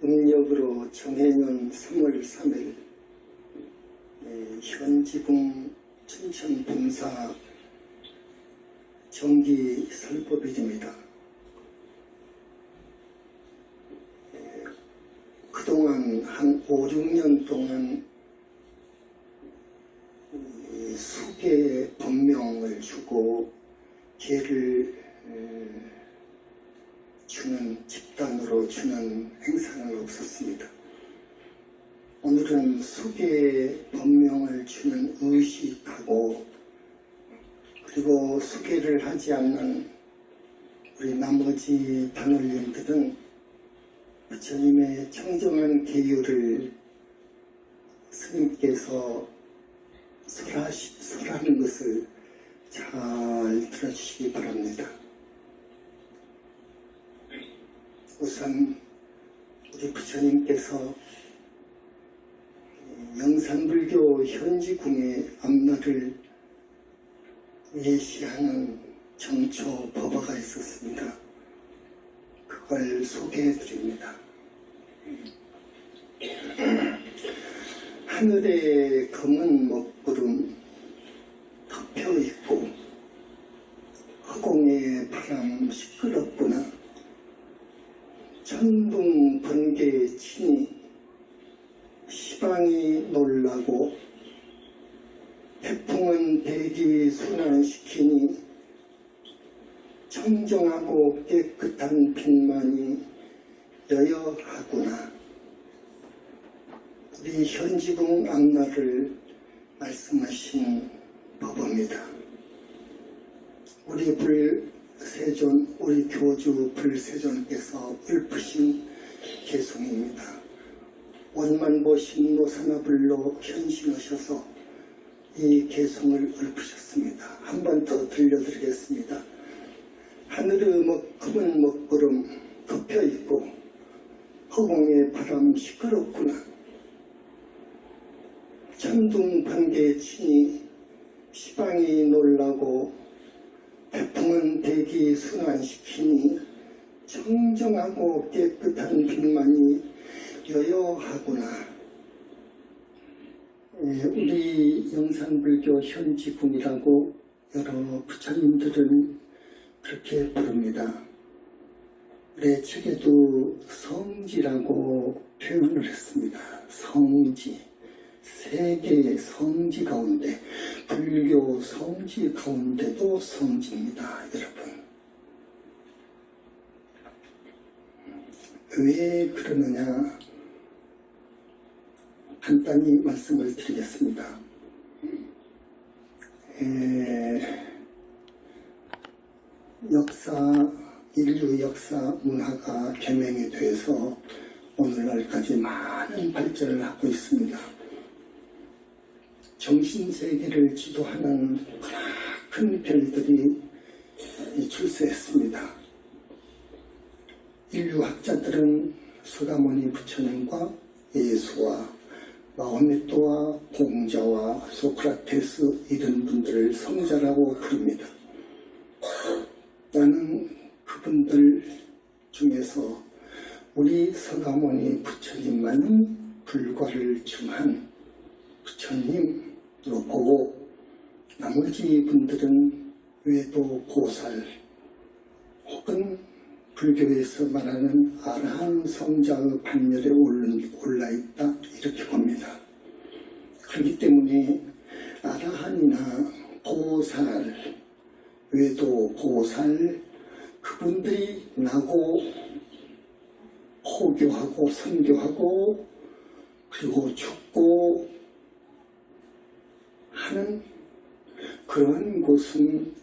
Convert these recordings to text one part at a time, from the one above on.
음력으로 정해년 3월 3일 현지궁 춘천봉사 정기 설법일입니다. 그동안 한 5, 6년 동안 수계 법명을 주고 계를 주는 집단으로 주는 행사는 없었습니다. 오늘은 수계 법명을 주는 의식하고 그리고 수계를 하지 않는 우리 나머지 단원님들은 부처님의 청정한 계율을 스님께서 설하는 것을 잘 들어주시기 바랍니다. 우선 우리 부처님께서 영산불교 현지궁의 앞날을 예시하는 정초 법화가 있었습니다. 그걸 소개해 드립니다. 하늘에 검은 먹구름 덮여 있고 허공의 바람 시끄럽구나. 천둥 번개 치니 시방이 놀라고 태풍은 대기 순환시키니 청정하고 깨끗한 빛만이 여여하구나. 우리 현지궁 앞날을 말씀하신 법입니다. 우리 불세존, 우리 교주 불세존께서 읊으신 개송입니다. 원만보 신노산화불로 현신하셔서 이 개송을 읊으셨습니다. 한 번 더 들려드리겠습니다. 하늘의 검은 먹구름 덮여있고 허공의 바람 시끄럽구나. 천둥 번개 치니 시방이 놀라고 태풍은 대기 순환시키니 청정하고 깨끗한 빛만이 여여하구나. 우리 영산불교 현지궁이라고 여러 부처님들은 그렇게 부릅니다. 내 책에도 성지라고 표현을 했습니다. 성지. 세계의 성지 가운데, 불교 성지 가운데도 성지입니다, 여러분. 왜 그러느냐? 간단히 말씀을 드리겠습니다. 인류 역사 문화가 개명이 돼서 오늘날까지 많은 발전을 하고 있습니다. 정신세계를 지도하는 큰 별들이 출세했습니다. 인류학자들은 서가모니 부처님과 예수와 마호메토와 공자와 소크라테스 이런 분들을 성자라고 부릅니다. 나는 그분들 중에서 우리 서가모니 부처님만은 불과를 증한 부처님으로 보고 나머지 분들은 외도 고살 혹은 불교에서 말하는 아라한 성자의 반열에 올라있다 이렇게 봅니다. 그렇기 때문에 아라한이나 고살, 외도 고살 그분들이 나고 호교하고 선교하고 그리고 죽고 하는 그런 곳은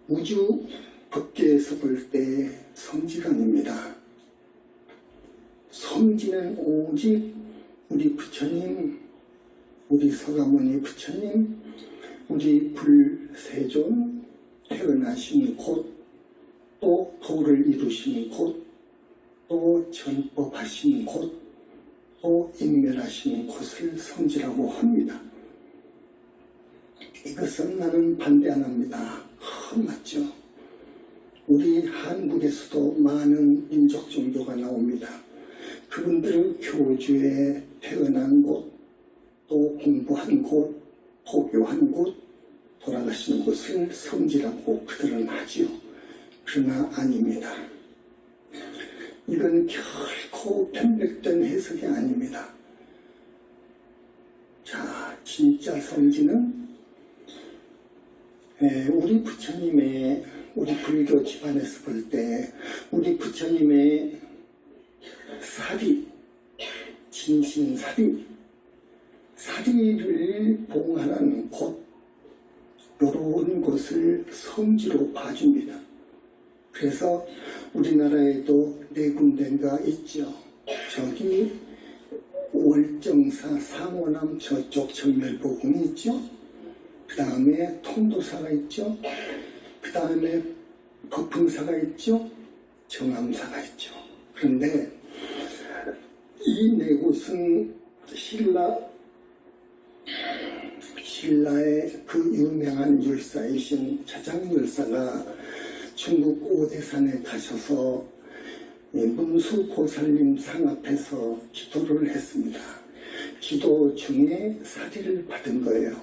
우주 법계에서 볼 때 성지가 아닙니다. 성지는 오직 우리 부처님, 우리 서가모니 부처님, 우리 불세존 태어나신 곳, 또 도를 이루신 곳, 또 전법하신 곳, 또 인멸하신 곳을 성지라고 합니다. 이것은 나는 반대 안 합니다. 맞죠? 우리 한국에서도 많은 민족 종교가 나옵니다. 그 그분들은 교주에 태어난 곳, 또 공부한 곳, 포교한 곳, 돌아가시는 곳을 성지라고 그들은 하지요. 그러나 아닙니다. 이건 결코 편백된 해석이 아닙니다. 자, 진짜 성지는 우리 부처님의, 우리 불교 집안에서 볼 때 우리 부처님의 사리, 진신사리, 사리를 봉하는 곳, 이런 곳을 성지로 봐줍니다. 그래서 우리나라에도 네 군데가 있죠. 저기 월정사 상호남 저쪽 정멸보궁이 있죠. 그 다음에 통도사가 있죠. 그 다음에 거풍사가 있죠. 정암사가 있죠. 그런데 이 네 곳은 신라의 그 유명한 율사이신 자장율사가 중국 오대산에 가셔서 문수보살님 상 앞에서 기도를 했습니다. 기도 중에 사리를 받은 거예요.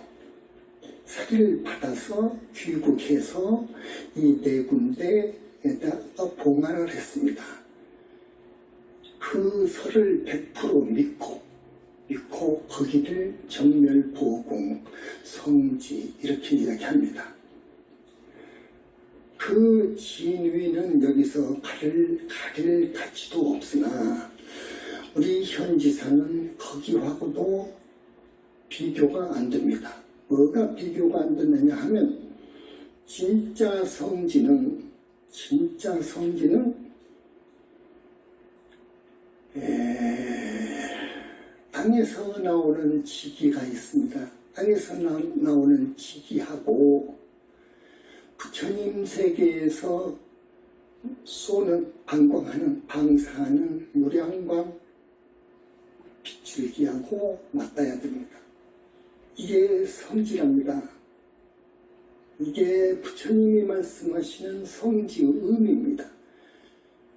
사리를 받아서 귀국해서 이 네 군데에다가 봉안을 했습니다. 그 설을 100% 믿고 거기를 정멸보궁, 성지 이렇게 이야기합니다. 그 진위는 여기서 가릴 가치도 없으나 우리 현지사는 거기하고도 비교가 안 됩니다. 뭐가 비교가 안 되느냐 하면 진짜 성지는 땅에서 나오는 지기가 있습니다. 땅에서 나오는 지기하고 부처님 세계에서 쏘는 방사하는 무량광 빛줄기하고 맞닿아야 됩니다. 이게 성지랍니다. 이게 부처님이 말씀하시는 성지의 의미입니다.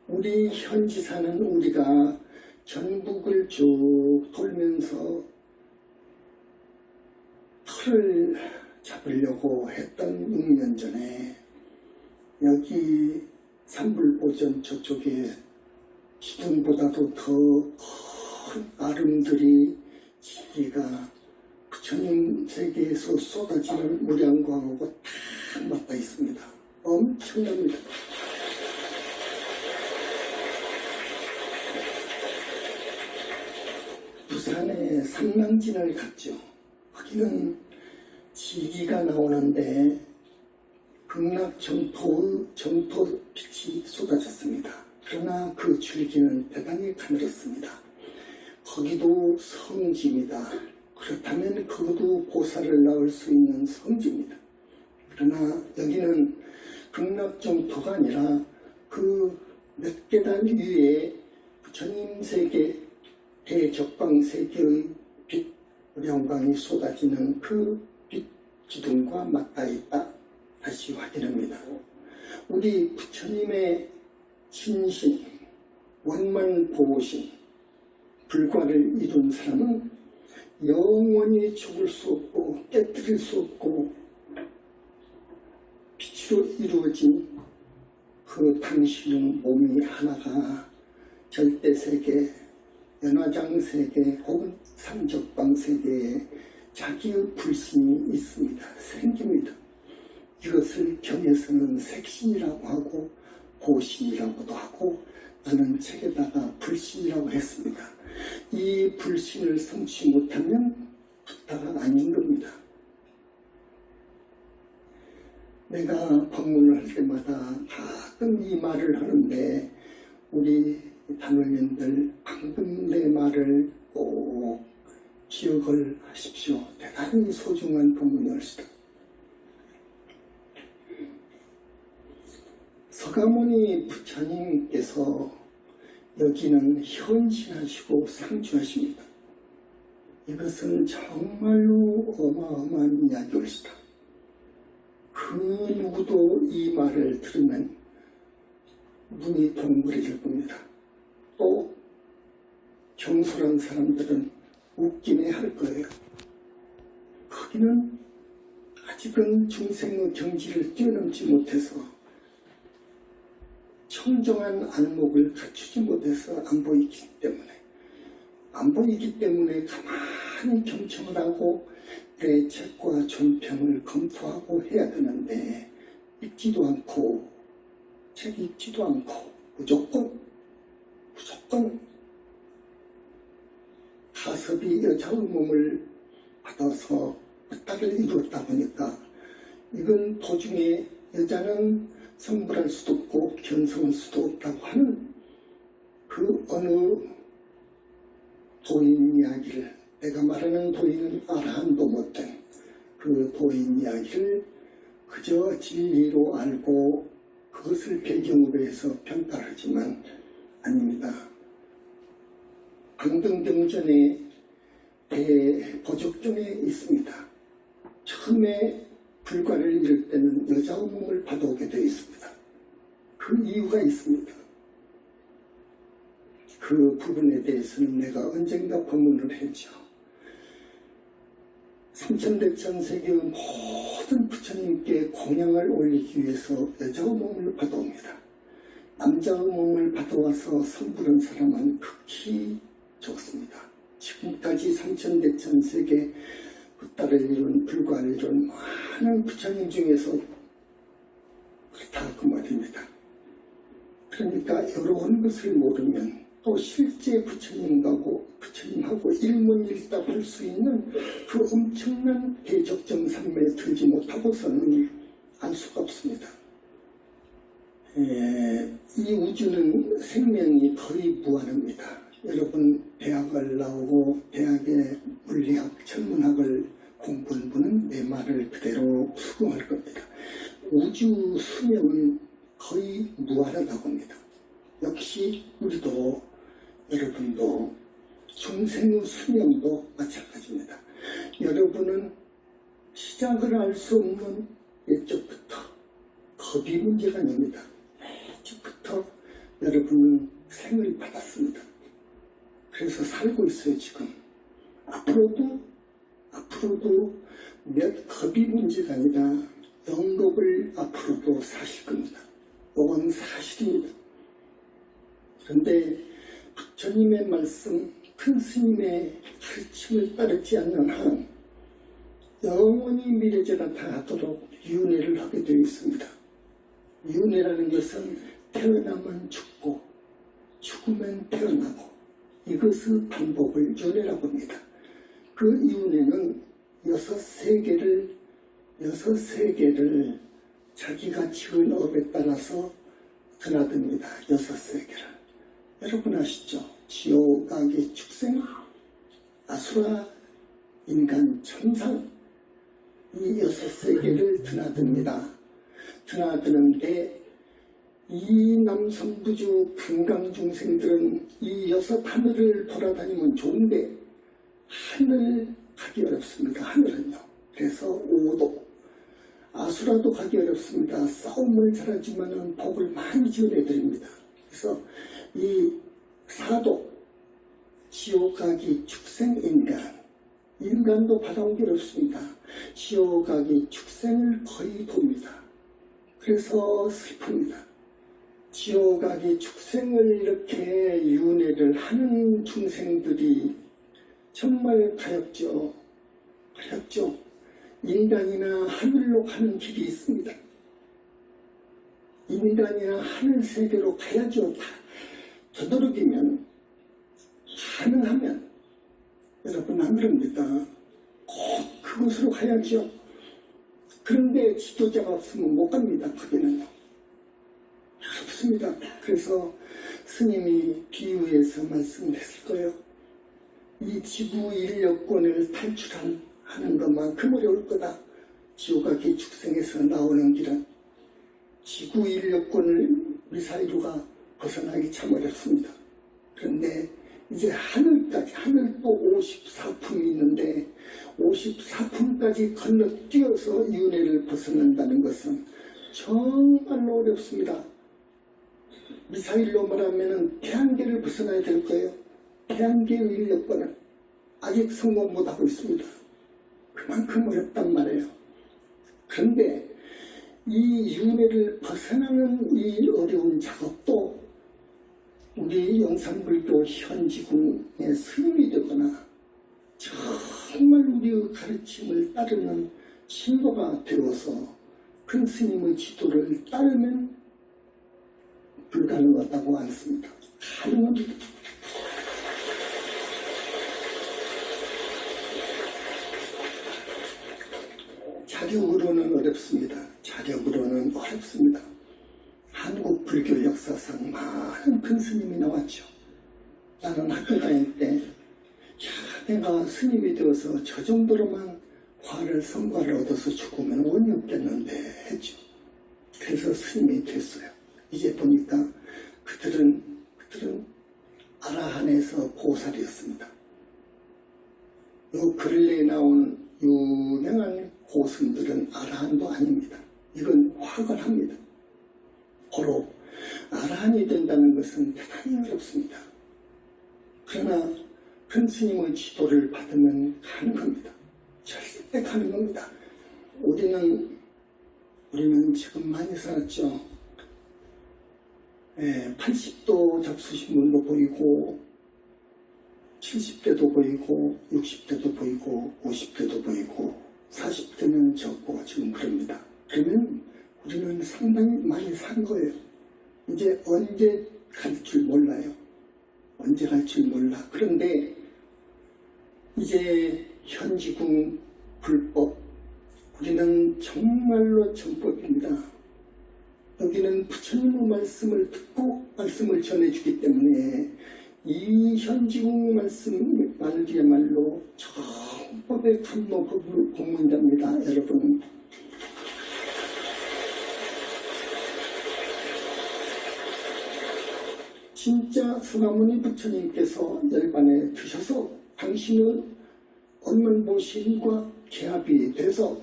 우리 현지사는 우리가 전국을 쭉 돌면서 털을 잡으려고 했던 6년 전에 여기 산불보전 저쪽에 기둥보다도 더 큰 아름드리 지기가 부처님 세계에서 쏟아지는 무량광하고 딱 맞닿아 있습니다. 엄청납니다. 부산에 삼랑진을 갔죠. 거기는 지기가 나오는데 극락정토의 정토빛이 쏟아졌습니다. 그러나 그 줄기는 대단히 가늘었습니다. 거기도 성지입니다. 그렇다면 그것도 보살을 낳을 수 있는 성지입니다. 그러나 여기는 극락정토가 아니라 그 몇 계단 위에 부처님 세계 대적광 세계의 빛, 무량광이 쏟아지는 그 빛 기둥과 맞닿아 있다. 다시 확인합니다. 우리 부처님의 진신, 원만보호신, 불과를 이룬 사람은 영원히 죽을 수 없고 깨뜨릴 수 없고 빛으로 이루어진 그 당신의 몸이 하나가 절대세계, 연화장세계 혹은 삼적방세계에 자기의 불신이 있습니다. 생깁니다. 이것을 경에서는 색신이라고 하고 보신이라고도 하고 나는 책에다가 불신이라고 했습니다. 이 불신을 성취 못하면 부타가 아닌 겁니다. 내가 방문을 할 때마다 가끔 이 말을 하는데 우리 단원님들 방금 내 말을 꼭 기억을 하십시오. 대단히 소중한 법문이었습니다. 서가모니 부처님께서 여기는 현신하시고 상주하십니다. 이것은 정말로 어마어마한 이야기였습니다. 그 누구도 이 말을 들으면 눈이 동그래질 겁니다. 또 경솔한 사람들은 웃기네 할 거예요. 거기는 아직은 중생의 경지를 뛰어넘지 못해서 청정한 안목을 갖추지 못해서 안 보이기 때문에 가만히 경청을 하고 내 책과 존평을 검토하고 해야 되는데 읽지도 않고 책 읽지도 않고 무조건 가섭이 여자의 몸을 받아서 딸을 이루었다 보니까 이건 도중에 여자는 성불할 수도 없고 견성할 수도 없다고 하는 그 어느 도인 이야기를, 내가 말하는 도인은 아라한도 못된 그 도인 이야기를 그저 진리로 알고 그것을 배경으로 해서 평가를 하지만 아닙니다. 강등경전의 대보적경에 있습니다. 처음에 불과를 이룰 때는 여자의 몸을 받아오게 되어 있습니다. 그 이유가 있습니다. 그 부분에 대해서는 내가 언젠가 법문을 했죠. 삼천대천세계의 모든 부처님께 공양을 올리기 위해서 여자의 몸을 받아옵니다. 남자의 몸을 받아와서 성불한 사람은 극히 적습니다. 지금까지 삼천대천세계 부따를 이룬 불과를 이룬 많은 부처님 중에서 그렇다 그 말입니다. 그러니까 이런 것을 모르면 또 실제 부처님하고 일문일답 할 수 있는 그 엄청난 대적정삼매에 들지 못하고서는 알 수가 없습니다. 이 우주는 생명이 거의 무한합니다. 여러분 대학을 나오고 대학의 물리학, 천문학을 공부한 분은 내 말을 그대로 수긍할 겁니다. 우주 수명은 거의 무한하다고 합니다. 역시 우리도 여러분도 중생의 수명도 마찬가지입니다. 여러분은 시작을 알 수 없는 옛적부터 겁이 문제가 아닙니다. 옛적부터 여러분은 생을 받았습니다. 그래서 살고 있어요. 지금 앞으로도 몇 겁이 문제가 아니라 영겁을 앞으로도 사실 겁니다. 이건 사실입니다. 그런데 부처님의 말씀, 큰 스님의 가르침을 따르지 않는 한 영원히 미래제가 다하도록 윤회를 하게 되어 있습니다. 윤회라는 것은 태어나면 죽고 죽으면 태어나고 이것의 반복을 윤회라고 합니다. 그 윤회는 여섯 세계를 자기가 지은 업에 따라서 드나듭니다. 여섯 세계를. 여러분 아시죠? 지옥, 악의 축생, 아수라, 인간, 천상 이 여섯 세계를 드나듭니다. 드나드는데 이 남성부주 금강중생들은 이 여섯 하늘을 돌아다니면 좋은데 하늘 가기 어렵습니다. 하늘은요. 그래서 5도 아수라도 가기 어렵습니다. 싸움을 잘하지만 복을 많이 지원해드립니다. 그래서 이 4도 지옥 가기 축생 인간도 받아오기 어렵습니다. 지옥 가기 축생을 거의 돕니다. 그래서 슬픕니다. 지옥 가기 축생을 이렇게 윤회를 하는 중생들이 정말 가엾죠. 인간이나 하늘로 가는 길이 있습니다. 인간이나 하늘 세계로 가야죠. 되도록이면 가능하면 여러분 안 그럽니다. 꼭 그곳으로 가야죠. 그런데 지도자가 없으면 못 갑니다. 거기는 없습니다. 그래서 스님이 비유해서 말씀을 했을 거예요. 이 지구 인력권을 탈출하는 것만큼 어려울 거다. 지옥가기 축생에서 나오는 길은 지구 인력권을 미사일로가 벗어나기 참 어렵습니다. 그런데 이제 하늘도 54품이 있는데 54품까지 건너뛰어서 윤회를 벗어난다는 것은 정말로 어렵습니다. 미사일로 말하면 태양계를 벗어나야 될 거예요. 태양계의 여건은 아직 성공 못하고 있습니다. 그만큼 어렵단 말이에요. 그런데 이 윤회를 벗어나는 이 어려운 작업도 우리 영산불교 현지궁의 스님이 되거나 정말 우리의 가르침을 따르는 신도가 되어서 큰 스님의 지도를 따르면 불가능하다고 않습니다. 가능합니다. 자력으로는 어렵습니다. 자력으로는 어렵습니다. 한국 불교 역사상 많은 큰 스님이 나왔죠. 나는 학교 다닐 때 내가 스님이 되어서 저 정도로만 화를 성과를 얻어서 죽으면 원이 없겠는데 했죠. 그래서 스님이 됐어요. 이제 보니까 그들은 아라한에서 보살이었습니다. 요 근래에 나온 유명한 고승들은 아라한도 아닙니다. 이건 확언합니다. 바로 아라한이 된다는 것은 대단히 어렵습니다. 그러나 큰 스님의 지도를 받으면 가능합니다. 절대 가능합니다. 우리는 지금 많이 살았죠. 80도 잡수신분도 보이고 70대도 보이고 60대도 보이고 50대도 보이고 40대는 적고 지금 그럽니다. 그러면 우리는 상당히 많이 산 거예요. 이제 언제 갈 줄 몰라요. 언제 갈 줄 몰라. 그런데 이제 현지궁 불법, 우리는 정말로 정법입니다. 여기는 부처님의 말씀을 듣고 말씀을 전해주기 때문에 이 현지궁 말씀말이야말로 정법의 감로 법문자입니다. 여러분, 진짜 서가모니 부처님께서 열반에 드셔서 당신의 언문보신과 개합이 돼서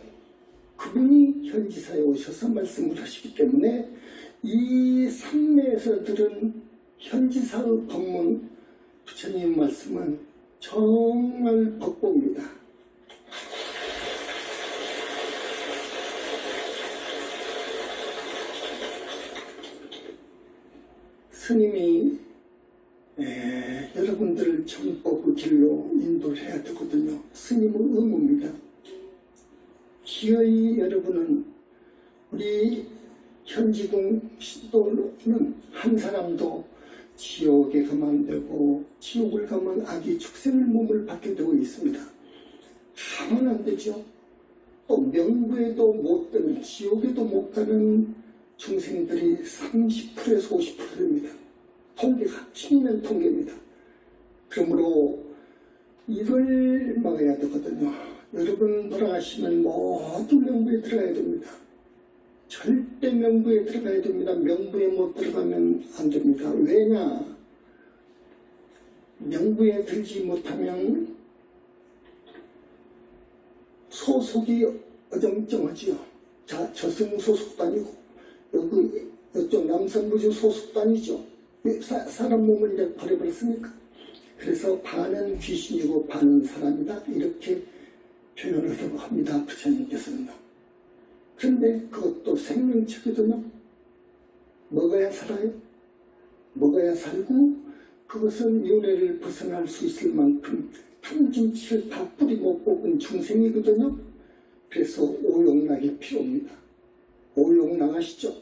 그분이 현지사에 오셔서 말씀을 하시기 때문에 이 삼매에서 들은 현지사의 법문, 부처님 말씀은 정말 법보입니다. 스님이 여러분들을 정법의 길로 인도를 해야 되거든요. 스님의 의무입니다. 기어이 여러분은 우리 현지궁 신도는 한 사람도 지옥에 가면 안 되고 지옥을 가면 아기 축생을 몸을 받게 되어 있습니다. 가면 안 되죠. 또 명부에도 못 드는, 지옥에도 못 가는 중생들이 30%에서 50%입니다. 통계가 치밀한 통계입니다. 그러므로 이걸 막아야 되거든요. 여러분 돌아가시면 모두 명부에 들어가야 됩니다. 절대 명부에 들어가야 됩니다. 명부에 못 들어가면 안 됩니다. 왜냐? 명부에 들지 못하면 소속이 어정쩡하지요. 자, 저승 소속도 아니고 이쪽 남성부지 소속도 아니죠. 사람 몸을 이제 버려버렸으니까. 그래서 반은 귀신이고 반은 사람이다. 이렇게 표현을 하려고 합니다. 부처님께서는요. 그런데 그것도 생명체거든요. 먹어야 살아요. 먹어야 살고 그것은 윤회를 벗어날 수 있을 만큼 탐진치를 다 뿌리 못 뽑은 중생이거든요. 그래서 오용락이 필요합니다. 오용락 아시죠?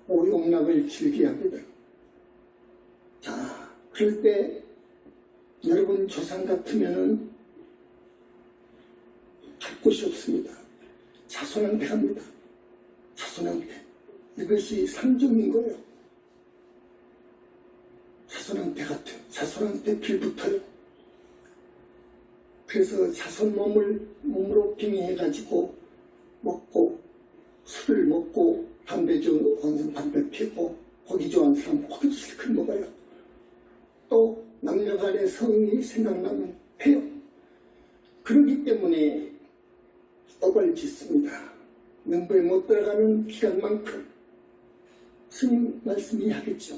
오용락을 즐겨야 합니다. 자, 그럴 때 여러분 조상 같으면은 갈 곳이 없습니다. 자손한테 갑니다. 자손한테. 이것이 상정인 거예요. 자손한테 같아요. 자손한테 빌붙어요. 그래서 자손 몸으로 빙의해가지고 먹고, 술을 먹고, 담배 좋은 사람 담배 피우고, 고기 좋아하는 사람 고기도 실컷 먹어요. 또 남녀 간의 성이 생각나면 해요. 그렇기 때문에 떡을 짓습니다. 명부에 못 들어가는 기간만큼 스님 말씀이 하겠죠.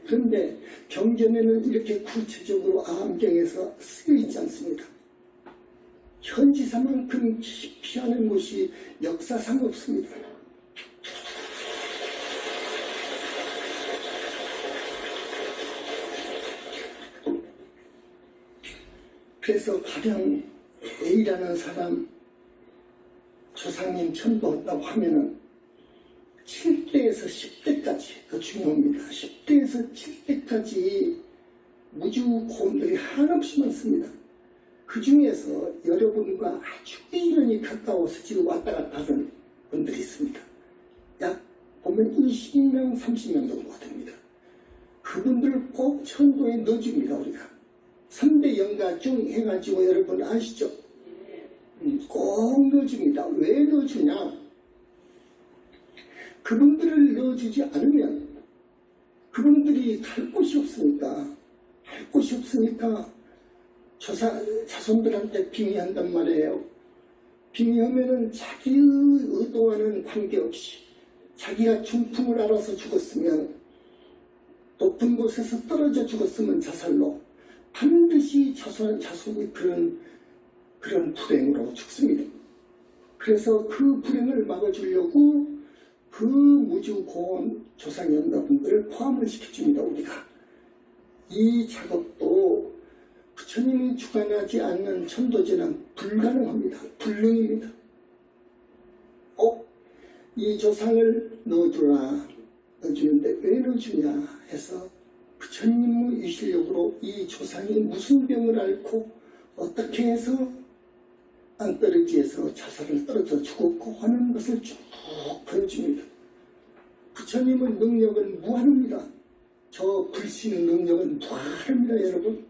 그런데 경전에는 이렇게 구체적으로 암경에서 쓰여 있지 않습니다. 현지사만큼 깊이 하는 곳이 역사상 없습니다. 그래서 가령 A라는 사람 조상님 천도한다고 하면은 7대에서 10대까지 더 중요합니다. 10대에서 7대까지 무주 고원들이 한없이 많습니다. 그 중에서 여러분과 아주 인연이 가까워서 지금 왔다 갔다 하는 분들이 있습니다. 약 보면 20명, 30명 정도가 됩니다. 그분들을 꼭 천도에 넣어줍니다. 우리가 3대 영가중 해가지고 여러분 아시죠? 꼭 넣어줍니다. 왜 넣어주냐? 그분들을 넣어주지 않으면 그분들이 갈 곳이 없으니까 자손들한테 빙의한단 말이에요. 빙의하면은 자기의 의도와는 관계없이 자기가 중풍을 알아서 죽었으면 높은 곳에서 떨어져 죽었으면 자살로 반드시 자손이 그런 불행으로 죽습니다. 그래서 그 불행을 막아주려고 그 무주고원 조상연가분들을 포함을 시켜줍니다. 우리가 이 작업도 부처님이 주관하지 않는 천도제는 불가능합니다. 불능입니다. 이 조상을 넣어주는데 왜 넣어주냐 해서 부처님의 위실력으로 이 조상이 무슨 병을 앓고 어떻게 해서 땅떨어지에서 자살을 떨어져 죽었고 하는 것을 쭉 보여줍니다. 부처님의 능력은 무한합니다. 저 불신의 능력은 무한합니다, 여러분.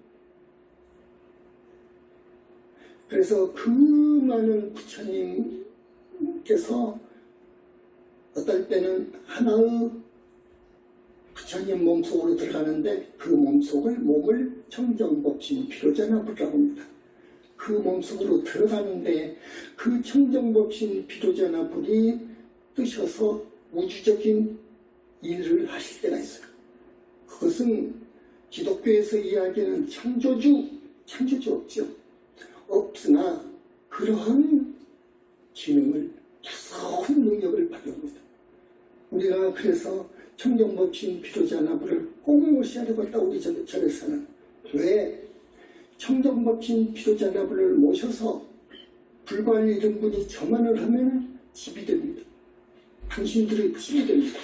그래서 그 많은 부처님께서 어떨 때는 하나의 부처님 몸속으로 들어가는데 그 몸을 청정법신 비로자나불이라고 합니다. 그 몸속으로 들어가는데 그 청정법신 비로자나불이 뜨셔서 우주적인 일을 하실 때가 있어요. 그것은 기독교에서 이야기하는 창조주 없죠. 없으나 그러한 기능을 무서운 능력을 발휘합니다. 우리가 그래서 청정법신 비로자나불을 꼭 모셔야 되겠다. 우리 절에서는 왜 청정법신 비로자나불을 모셔서 불관 이런 분이 점안을 하면 집이 됩니다. 당신들의 집이 됩니다.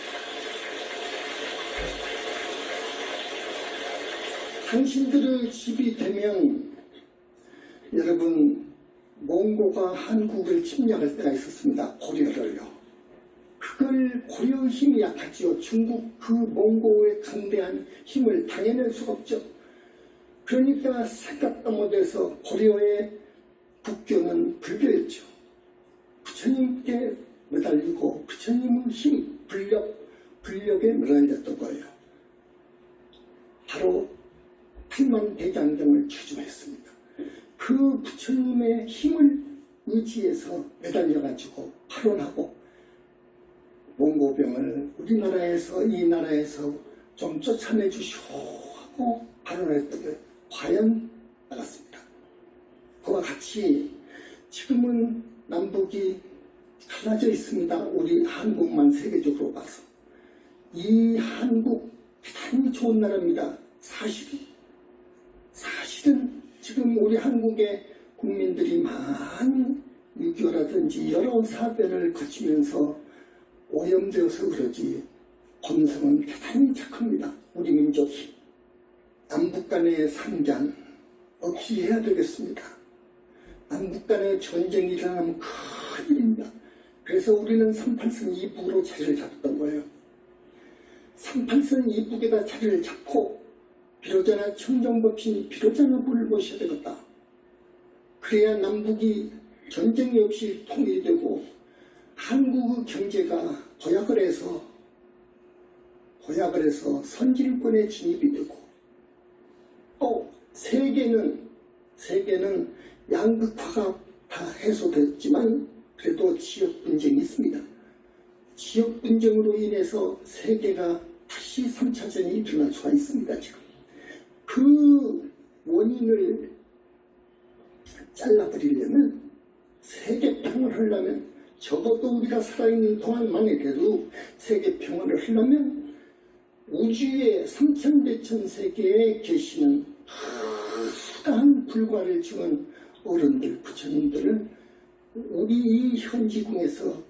당신들의 집이 되면 여러분 몽고가 한국을 침략할 때가 있었습니다. 고려를요. 그걸 고려의 힘이 약하지요. 중국 그 몽고의 강대한 힘을 당해낼 수가 없죠. 그러니까 생각도 못해서 고려의 국교는 불교였죠. 부처님께 매달리고 부처님의 힘, 불력에 매달렸던 거예요. 바로 팔만대장경을 추주했습니다. 그 부처님의 힘을 의지해서 매달려가지고 발언하고 몽고병을 우리나라에서 이 나라에서 좀 쫓아내 주시오 하고 발언했더니 과연 나갔습니다. 그와 같이 지금은 남북이 갈라져 있습니다. 우리 한국만 세계적으로 봐서. 이 한국 대단히 좋은 나라입니다. 사실은 지금 우리 한국의 국민들이 많은 유교라든지 여러 사변을 거치면서 오염되어서 그러지 본성은 대단히 착합니다. 우리 민족이. 남북 간의 상장 없이 해야 되겠습니다. 남북 간의 전쟁이 일어나면 큰일입니다. 그래서 우리는 38선 이북으로 자리를 잡았던 거예요. 38선 이북에다 자리를 잡고 비로자나 청정법신 비로자나불을 모셔야 되겠다. 그래야 남북이 전쟁이 없이 통일이 되고 한국의 경제가 도약을 해서 선진권에 진입이 되고 또 세계는 양극화가 다 해소됐지만 그래도 지역 분쟁이 있습니다. 지역 분쟁으로 인해서 세계가 다시 3차전이 일어날 수가 있습니다. 지금 그 원인을 잘라버리려면 세계 평화를 하려면 적어도 우리가 살아있는 동안만이라도 세계 평화를 하려면 우주의 3천대천 세계에 계시는 수다한 불과를 지은 어른들, 부처님들을 우리 이 현지궁에서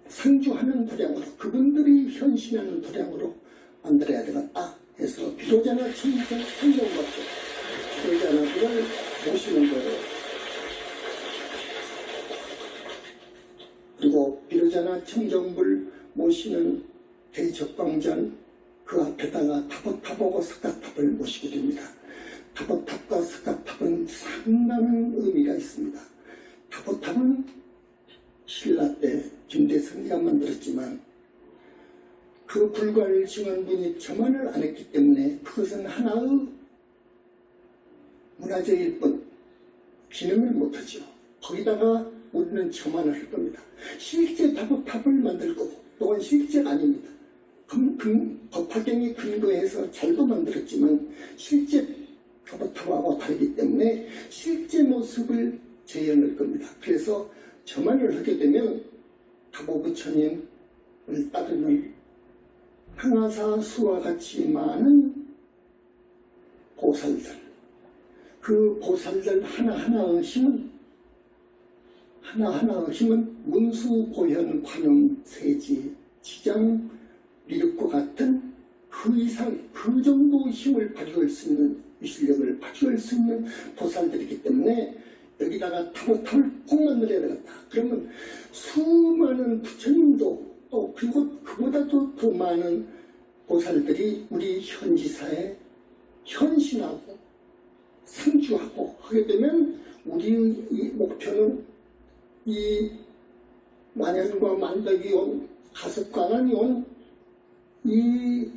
상주하는 도량으로, 그분들이 현신하는 도량으로 만들어야 되겠다 해서 비로자나 청정받고 비로자나들을 모시는 거예요. 그리고 비로자나 청정불 모시는 대적광전 그 앞에다가 타보타보고 석가탑을 모시게 됩니다. 타보탑과 석가탑은 상당한 의미가 있습니다. 타보탑은 신라 때 김대성이가 만들었지만 그 불과를 지은 분이 첨언을 안 했기 때문에 그것은 하나의 문화적일 뿐 기능을 못하죠. 거기다가 우리는 첨언을 할 겁니다. 실제 타보탑을 만들 거고 또한 실제가 아닙니다. 법화경에 근거해서 잘도 만들었지만 실제 타보탑하고 다르기 때문에 실제 모습을 재현할 겁니다. 그래서 첨언을 하게 되면 타보부처님을 따르는 항아사 수와 같이 많은 보살들, 그 보살들 하나하나의 힘은 문수보현 관음 세지 지장 미륵과 같은 그 이상 그 정도 힘을 발휘할 수 있는 위실력을 발휘할 수 있는 보살들이기 때문에 여기다가 타보탑을 꼭 만들어야 되겠다. 그러면 수많은 부처님도 또 그리고 그보다도 더 많은 보살들이 우리 현지사에 현신하고 상주하고 하게 되면 우리의 이 목표는 이 만연과 만덕이 온 가섭관원이 온 이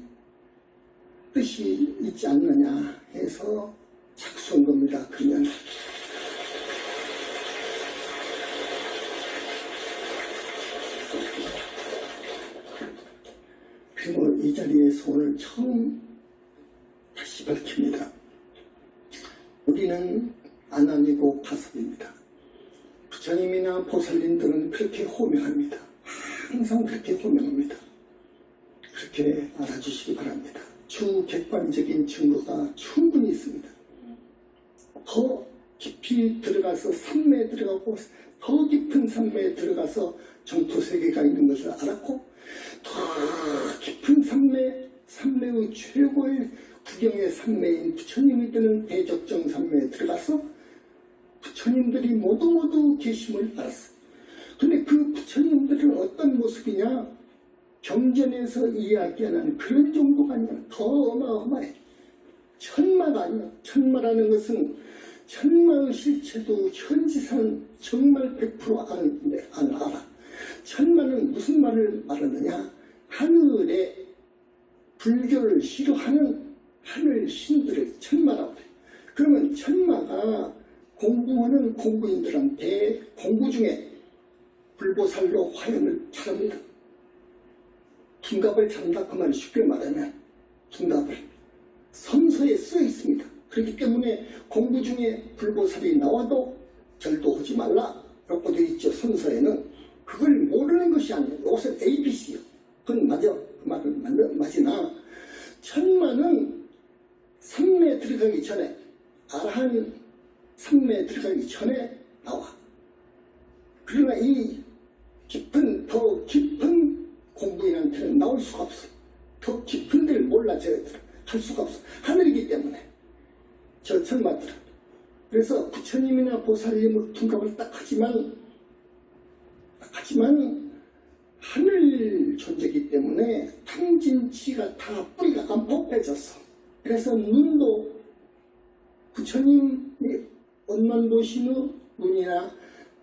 뜻이 있지 않느냐 해서 착수한 겁니다. 그러면 그리고 이 자리에서 오늘 처음 다시 밝힙니다. 우리는 안암이고 가섭입니다. 부처님이나 보살님들은 그렇게 호명합니다. 항상 그렇게 호명합니다. 그렇게 알아주시기 바랍니다. 주객관적인 증거가 충분히 있습니다. 더 깊이 들어가서 산매에 들어가고 더 깊은 산매에 들어가서 정토세계가 있는 것을 알았고 더 깊은 산매의 최고의 구경의 산매인 부처님이 드는 대적정 산매에 들어가서 부처님들이 모두 계심을 알았어. 근데 그 부처님들은 어떤 모습이냐? 경전에서 이야기하는 그런 정도가 아니라 더 어마어마해. 천마가 아니야. 천마라는 것은 천마의 실체도 현지산 정말 100% 안 알아. 천마는 무슨 말을 말하느냐? 하늘에 불교를 싫어하는 하늘 신들을 천마라고 해. 그러면 천마가 공부하는 공부인들한테 공부 중에 불보살로 화염을 차릅니다. 둔갑을 찬다 그 말이 쉽게 말하면 둔갑을 성서에 써 있습니다. 그렇기 때문에 공부 중에 불보살이 나와도 절도하지 말라 라고 되어 있죠. 성서에는. 그걸 모르는 것이 아니에요. 이것은 ABC요. 그건 맞아. 그 말은 맞으나 천마는 삼매에 들어가기 전에 아라한 삼매에 들어가기 전에 나와. 그러나 이 더 깊은 공부인한테는 나올 수가 없어. 더 깊은 데를 몰라줘야 할 수가 없어. 하늘이기 때문에. 저 천마들은. 그래서 부처님이나 보살님의 둔갑을 딱 하지만 하늘 존재이기 때문에 탕진치가 다 뿌리가 깜뻑해졌어. 그래서 눈도 부처님이 언만 보시는 눈이나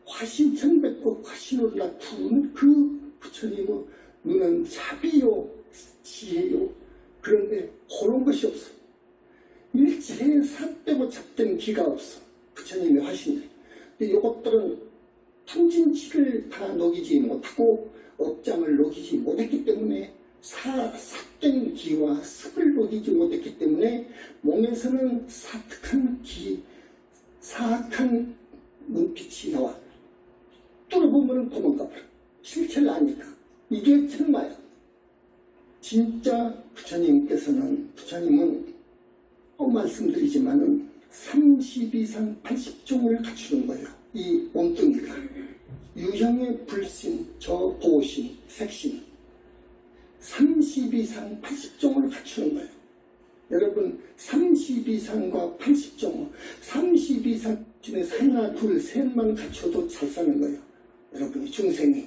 화신천백국 화신오라 두는 그 부처님의 눈은 자비요 지혜요. 그런데 그런 것이 없어. 일체에 삿대고 잡된 기가 없어. 부처님의 화신이. 근데 이것들은 탕진치를 다 녹이지 못하고 업장을 녹이지 못했기 때문에 삿된 기와 습을 녹이지 못했기 때문에 몸에서는 사악한 눈빛이 나와. 뚫어보면 도망가버려. 실체를 아니까. 이게 천마야. 진짜 부처님은 또 말씀드리지만은 30 이상 80종을 갖추는 거예요. 이 몸뚱이가. 유형의 불신, 저보신, 색신 30 이상 80종을 갖추는 거예요. 여러분 30 이상과 80종 30 이상 중에서 하나, 둘, 셋만 갖춰도 잘 사는 거예요. 여러분이 중생이.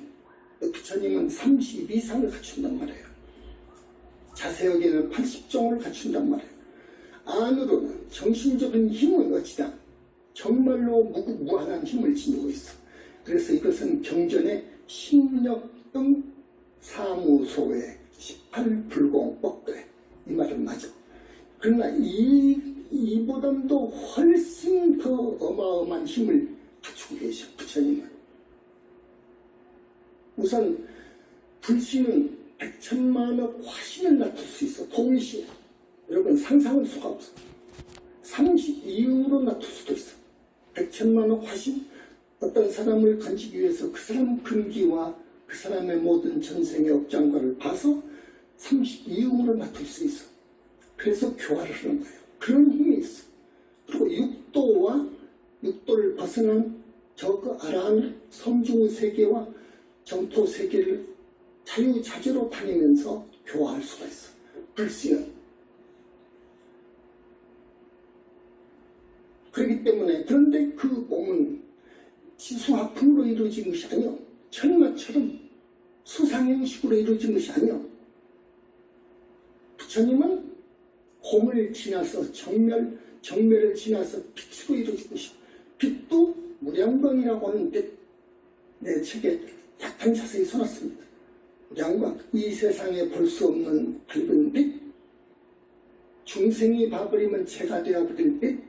부처님은 30 이상을 갖춘단 말이에요. 자세하게는 80종을 갖춘단 말이에요. 안으로는 정신적인 힘은 어찌다 정말로 무한한 힘을 지니고 있어. 그래서 이것은 경전의 신력등 사무소의 18불공 뻑그래. 이 말은 맞아. 그러나 이보다도 훨씬 더 어마어마한 힘을 갖추고 계셔. 부처님은. 우선 불신은 100천만억 화신을 낳을 수 있어. 동시에. 여러분 상상할 수가 없어. 30 이후로 낳을 수도 있어. 100천만억 화신. 어떤 사람을 건지기 위해서 그 사람 근기와 그 사람의 모든 전생의 업장과를 봐서 30 이후로 낳을 수 있어. 그래서 교화를 하는 거예요. 그런 힘이 있어. 그리고 육도를 벗어난 저 아라한 성중 세계와 정토 세계를 자유자재로 다니면서 교화할 수가 있어. 불씨는. 그렇기 때문에 그런데 그 몸은 지수화풍으로 이루어진 것이 아니요. 천마처럼 수상형식으로 이루어진 것이 아니요. 부처님은 곰을 지나서 정멸을 지나서 빛으로 이루어진 것이요. 빛도 무량광이라고 하는 빛. 내 책에 약간 자세히 써놨습니다. 무량광. 이 세상에 볼 수 없는 밝은 빛. 중생이 봐버리면 재가 되어버릴 빛.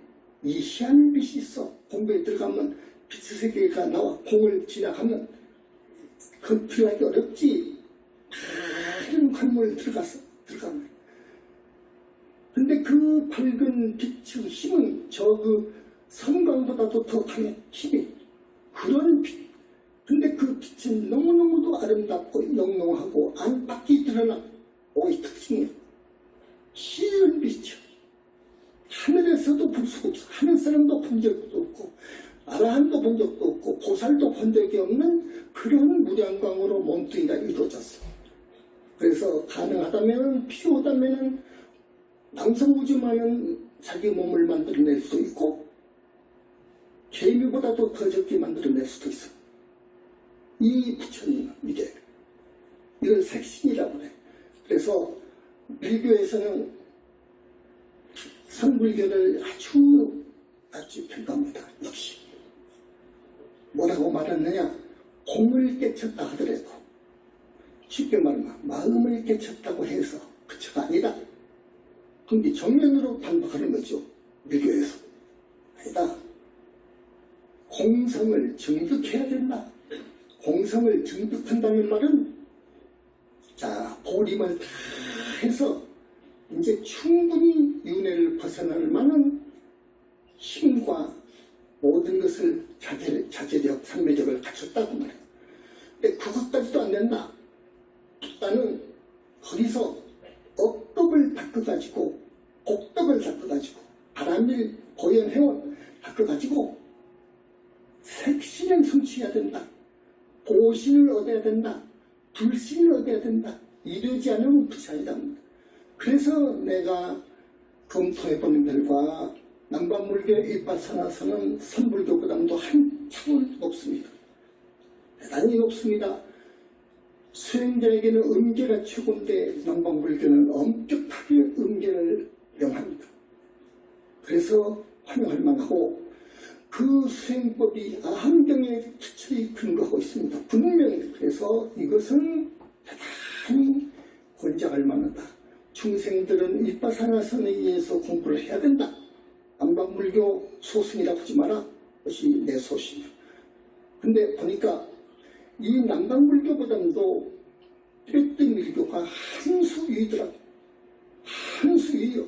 이 희한 빛이 있어. 공부에 들어가면 빛의 세계가 나와. 공을 지나가면 그 들어가기 어렵지. 다른 관문에 들어가면. 근데 그 밝은 빛의 힘은 그 선광보다도 더 강해. 힘이. 그런 빛. 근데 그 빛은 너무너무도 아름답고 영롱하고 안팎이 드러나. 이 특징이야. 희은 빛이야. 하늘에서도 볼 수가 없어. 하늘 사람도 본 적도 없고 아라한도 본 적도 없고 보살도 본 적이 없는 그런 무량광으로 몸뚱이가 이루어졌어. 그래서 가능하다면 필요하다면 남성우주만은 자기 몸을 만들어낼 수도 있고 개미보다도 더 적게 만들어낼 수도 있어. 이 부처님은 이걸 색신이라고 그래. 그래서 밀교에서는 선불교를 아주 평가합니다. 역시 뭐라고 말했느냐. 공을 깨쳤다 하더라도 쉽게 말하면 마음을 깨쳤다고 해서 그쳐가 아니다. 근데 정면으로 반박하는 거죠. 밀교에서. 아니다. 공성을 증득해야 된다. 공성을 증득한다는 말은 보림을 다 해서 이제 충분히 윤회를 벗어날 만한 힘과 모든 것을 자제력, 상매력을 갖췄다고 말해요. 근데 그것까지도 안 된다. 나는 거기서 억덕을 닦아가지고 복덕을 닦아가지고 바람일 고연해원 닦아가지고 색신을 성취해야 된다. 보신을 얻어야 된다. 불신을 얻어야 된다. 이러지 않으면 부처이다. 그래서 내가 검토해보는 결과 남반불교의 일파사나서는 선불교보다도 한참을 높습니다. 대단히 높습니다. 수행자에게는 음계가 최고인데 남반불교는 엄격하게 음계를 명합니다. 그래서 환영할 만하고 그 수행법이 아함경에 투철히 근거하고 있습니다. 분명히. 그래서 이것은 대단히 권장할 만하다. 중생들은 일파사나선에 의해서 공부를 해야 된다. 남방불교 소승이라고 하지 마라. 그것이 내 소신이야. 근데 보니까 이 남방불교보다도 뚜레트 밀교가 한수위더라고. 한수위요.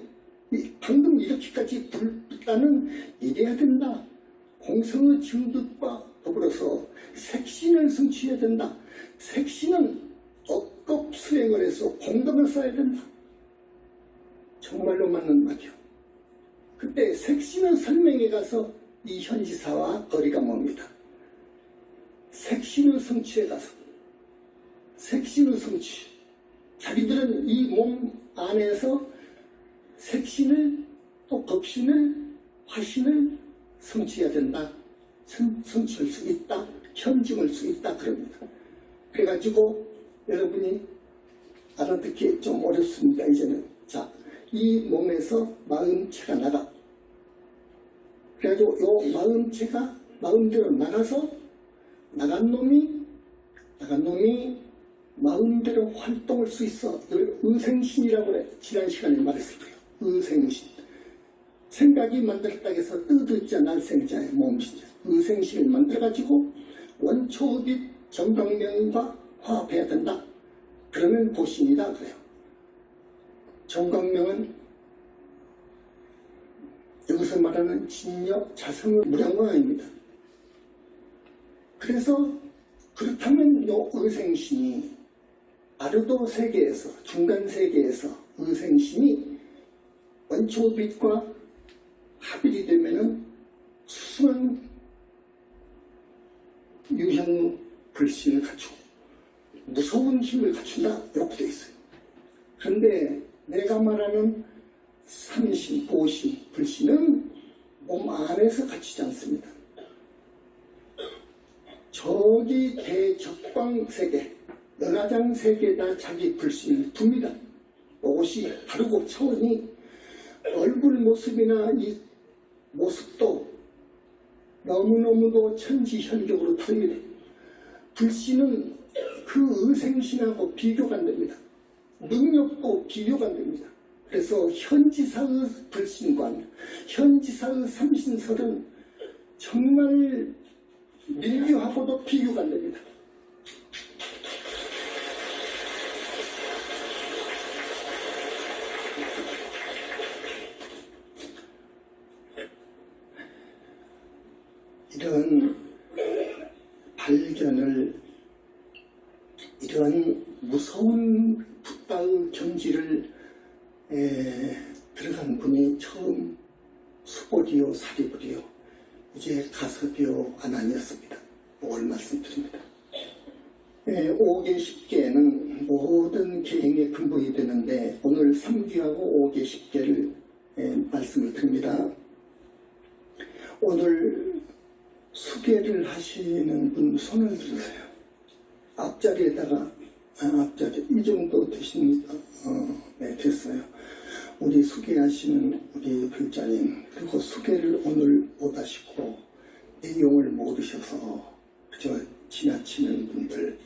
방금 이렇게까지 불다는 이래야 된다. 공성의 증득과 더불어서 색신을 성취해야 된다. 색신은 억겁 수행을 해서 공덕을 쌓아야 된다. 정말로 맞는 말이요. 그때 색신을 설명해 가서 이 현지사와 거리가 멉니다. 색신을 성취해 가서 색신을 성취. 자기들은 이 몸 안에서 색신을 또 겁신을 화신을 성취해야 된다. 성취할 수 있다. 현증할 수 있다. 그럽니다. 그래가지고 여러분이 알아듣기 좀 어렵습니다. 이제는. 자, 이 몸에서 마음체가 나가. 그래가지고 요 마음체가 마음대로 나가서 나간 놈이 마음대로 활동할 수 있어. 이걸 의생신이라고 그래. 지난 시간에 말했을 거예요. 의생신. 생각이 만들었다 해서 뜨뜻자 날생자의 몸신자. 의생신을 만들어가지고 원초빛 정광명과 화합해야 된다. 그러면 도신이다 그래요. 정광명은 여기서 말하는 진력, 자성의 무량광입니다. 그래서 그렇다면 요 의생신이 아르도 세계에서 중간 세계에서 의생신이 원초빛과 합일이 되면은 수승한 유형 불신을 갖추고 무서운 힘을 갖춘다 이렇게 되어 있어요. 그런데 내가 말하는 삼신, 보신, 불신은 몸 안에서 갖추지 않습니다. 저기 대적광세계, 연화장세계에다 자기 불신을 둡니다. 옷이 다르고 차원이 얼굴 모습이나 이 모습도 너무너무도 천지현격으로 다릅니다. 불신은 그 의생신하고 비교가 안 됩니다. 능력도 비교가 안 됩니다. 그래서 현지사의 불신관, 현지사의 삼신설은 정말 밀교하고도 비교가 안 됩니다. 이런 발견을, 이런 무서운 붓다의 경지를 들어간 분이 처음 수보리요, 사리보리요, 이제 가섭이요, 아난이었습니다. 그걸 말씀드립니다. 5계 10계는 모든 계행의 근본이 되는데 오늘 3기하고 5계 10계를 말씀을 드립니다. 오늘 수계를 하시는 분 손을 들으세요. 앞자리에다가 앞자리 이 정도 되십니까? 네, 됐어요. 우리 수계하시는 우리 불자님, 그리고 수계를 오늘 못 하시고 내용을 모르셔서 그저 지나치는 분들,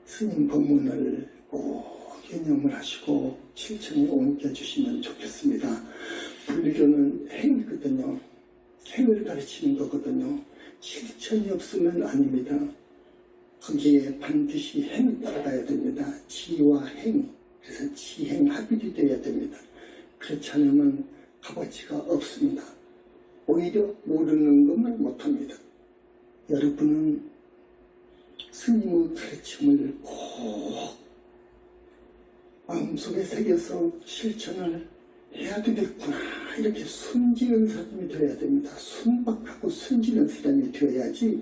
스님 법문을 꼭 개념을 하시고 실천에 옮겨주시면 좋겠습니다. 불교는 행이거든요. 행을 가르치는 거거든요. 실천이 없으면 아닙니다. 거기에 반드시 행이 따라가야 됩니다. 지와 행이. 그래서 지행합일이 되어야 됩니다. 그렇지 않으면 값어치가 없습니다. 오히려 모르는 것만 못합니다. 여러분은 스님의 가르침을 꼭 마음속에 새겨서 실천을 해야 되겠구나, 이렇게 숨지는 사람이 되어야 됩니다. 순박하고 숨지는 사람이 되어야지.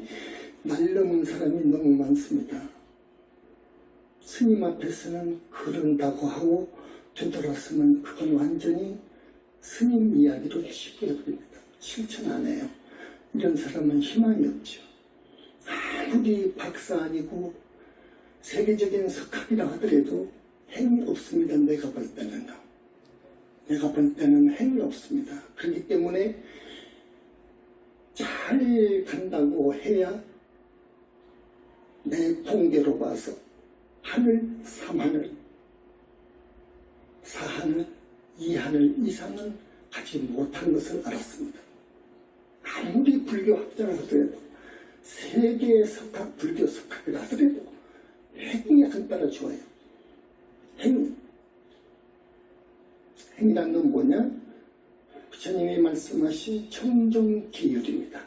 날름은 사람이 너무 많습니다. 스님 앞에서는 그런다고 하고 되돌았으면 그건 완전히 스님 이야기로 치부해버립니다. 실천 안 해요. 이런 사람은 희망이 없죠. 아무리 박사 아니고 세계적인 석학이라 하더라도 행이 없습니다. 내가 볼 때는요. 내가 볼 때는 행이 없습니다. 그렇기 때문에 잘 간다고 해야 내 통계로 봐서 하늘, 삼하늘, 사하늘, 이하늘 이상은 가지 못한 것을 알았습니다. 아무리 불교학자라 하더라도 세계의 석학, 불교 석학이라 하더라도 행이 안 따라줘요. 행이란 건 뭐냐? 부처님이 말씀하신 청정기율입니다.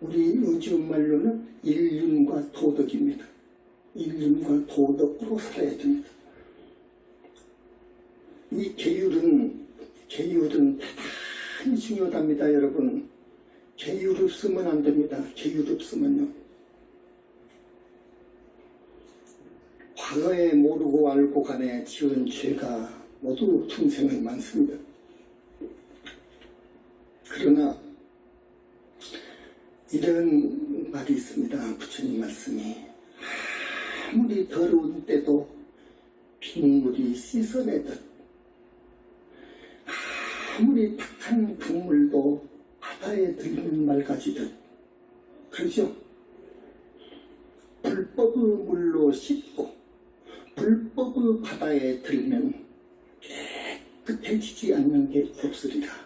우리 요즘 말로는 인륜과 도덕입니다. 인륜과 도덕으로 살아야 됩니다. 이 계율은 대단히 중요합니다, 여러분. 계율 없으면 안 됩니다. 계율 없으면요. 과거에 모르고 알고 간에 지은 죄가 모두 중생은 많습니다. 그러나 이런 말이 있습니다. 부처님 말씀이 아무리 더러운 때도 빗물이 씻어내듯 아무리 탁한 국물도 바다에 들면 맑아지듯 그러죠? 불법의 물로 씻고 불법의 바다에 들면 깨끗해지지 않는 게 없으리라.